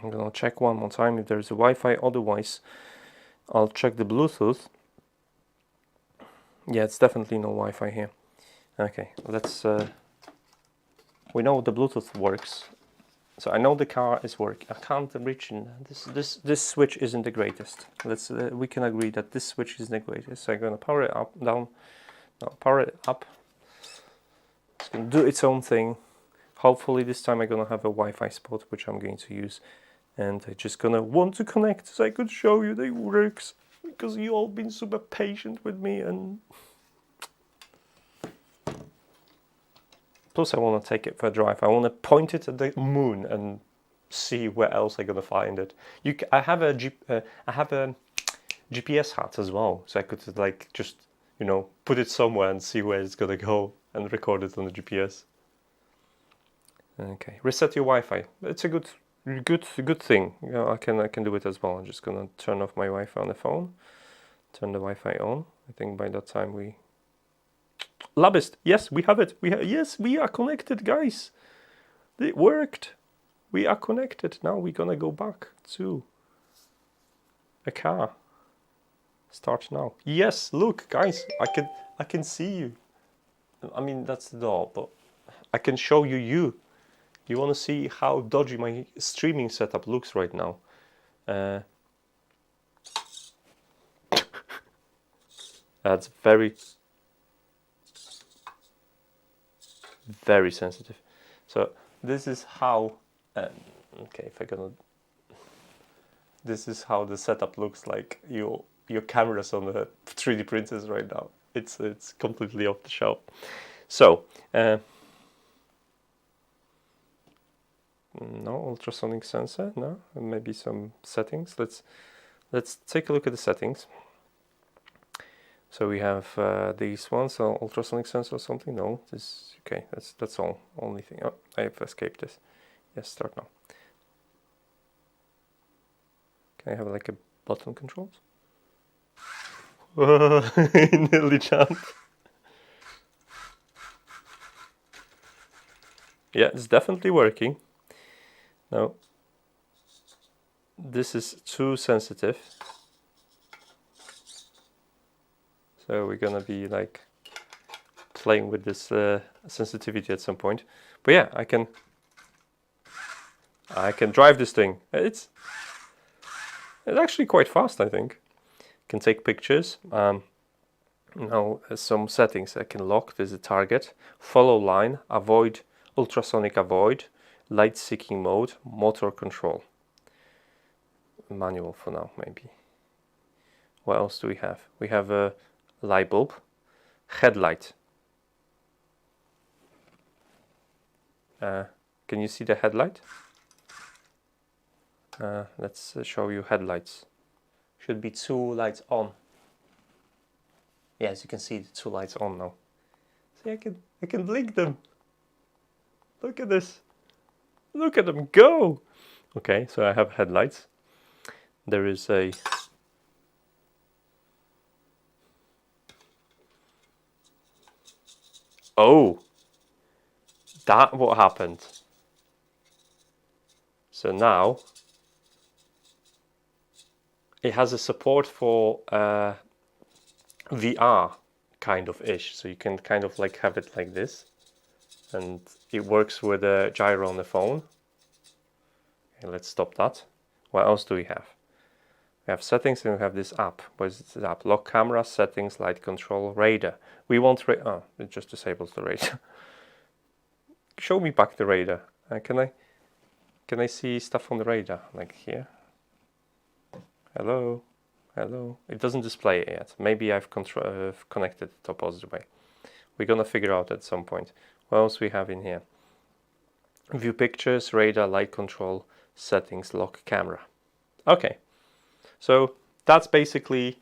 gonna check one more time if there's a Wi-Fi, otherwise I'll check the Bluetooth. Yeah, it's definitely no Wi-Fi here. Okay, let's, we know the Bluetooth works. So I know the car is working. I can't reach in. This switch isn't the greatest. Let's we can agree that this switch isn't the greatest. So I'm gonna power it up, down. No, power it up. It's gonna do its own thing. Hopefully this time I'm gonna have a Wi-Fi spot which I'm going to use, and I'm just gonna want to connect so I could show you that it works, because you all been super patient with me, and plus I want to take it for a drive. I want to point it at the moon and see where else I'm gonna find it. I have a GPS hat as well, so I could like just, you know, put it somewhere and see where it's gonna go and record it on the GPS. Okay, reset your Wi-Fi. It's a good thing. You know, I can do it as well. I'm just gonna turn off my Wi-Fi on the phone. Turn the Wi-Fi on. I think by that time we. LABISTS. Yes, we have it. Yes, we are connected, guys. It worked. We are connected. Now we're gonna go back to a car. Start now. Yes, look, guys. I can see you. I mean, that's the door, but I can show you you. You want to see how dodgy my streaming setup looks right now? That's very sensitive. So this is how. Okay, if I gonna. This is how the setup looks like. Your cameras on the 3D printers right now. It's completely off the shelf. So. No ultrasonic sensor. No, maybe some settings. Let's take a look at the settings. So we have these ones. So ultrasonic sensor or something. No, this okay. That's all. Only thing. Oh, I have escaped this. Yes, start now. Can I have like a button controls? Nearly jumped. Yeah, it's definitely working. No, this is too sensitive. So we're gonna be like playing with this sensitivity at some point. But yeah, I can drive this thing. It's actually quite fast, I think. Can take pictures. Now some settings I can lock. There's a target, follow line, avoid, ultrasonic avoid, light seeking mode, motor control. Manual for now, maybe. What else do we have? We have a light bulb, headlight. Can you see the headlight? Let's show you headlights. Should be 2 lights on. Yes, you can see the 2 lights on now. See, I can blink them. Look at this. Look at them go! Okay, so I have headlights. There is a... Oh! That what happened. So now... It has a support for VR kind of ish. So you can kind of like have it like this. And it works with a gyro on the phone. Okay, let's stop that. What else do we have? We have settings and we have this app. What is this app? Lock camera, settings, light control, radar. We want oh, it just disables the radar. Show me back the radar. Can I see stuff on the radar? Like here? Hello? Hello? It doesn't display it yet. Maybe I've connected it the opposite way. We're gonna figure out at some point. What else we have in here? View pictures, radar, light control, settings, lock camera. Okay, so that's basically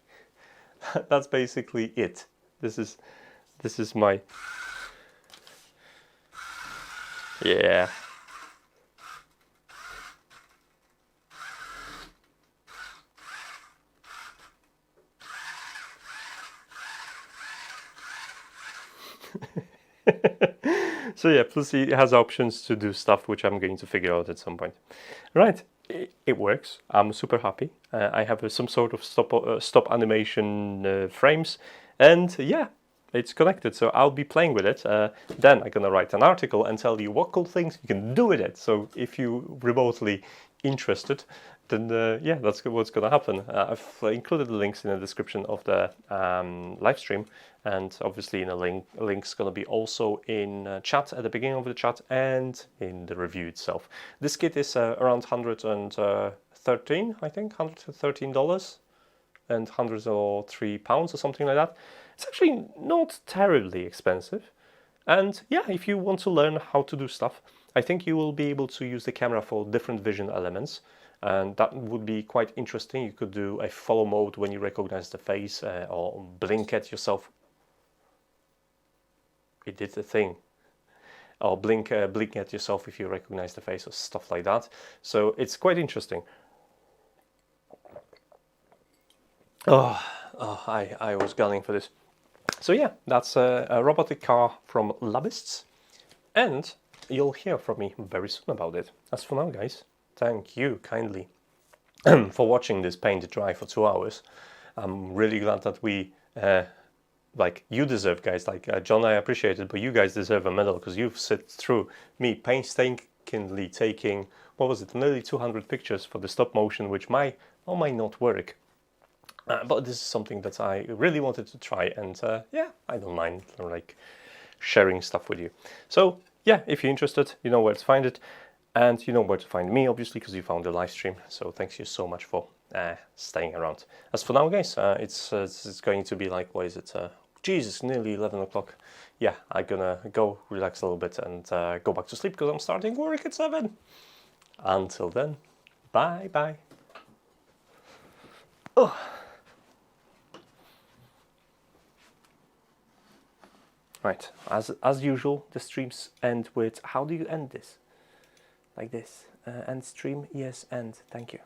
it. This is my yeah. So yeah, plus it has options to do stuff which I'm going to figure out at some point. Right, it works. I'm super happy. I have some sort of stop animation frames, and yeah, it's connected. So I'll be playing with it. Then I'm gonna write an article and tell you what cool things you can do with it. So if you remotely interested, then yeah, that's what's gonna happen. I've included the links in the description of the live stream. And obviously in a link's going to be also in chat at the beginning of the chat and in the review itself. This kit is around 113, I think, $113 and £103 or something like that. It's actually not terribly expensive. And yeah, if you want to learn how to do stuff, I think you will be able to use the camera for different vision elements, and that would be quite interesting. You could do a follow mode when you recognize the face, or blink at yourself. It did the thing. Or blink at yourself if you recognize the face, or stuff like that. So it's quite interesting. I was gunning for this. So yeah, that's a robotic car from LABISTS, and you'll hear from me very soon about it. As for now, guys, thank you kindly for watching this paint dry for 2 hours. I'm really glad that we, like, you deserve, guys, like John, I appreciate it, but you guys deserve a medal, because you've sit through me painstakingly taking, what was it, nearly 200 pictures for the stop motion, which might or might not work. But this is something that I really wanted to try, and yeah, I don't mind like sharing stuff with you. So yeah, if you're interested, you know where to find it, and you know where to find me, obviously, because you found the live stream. So thanks you so much for staying around. As for now, guys, it's going to be like, what is it? Jesus, nearly 11 o'clock. Yeah, I'm gonna go relax a little bit and go back to sleep, because I'm starting work at 7. Until then, bye bye. Oh. Right, as usual, the streams end with, how do you end this? Like this. End stream, yes, end. Thank you.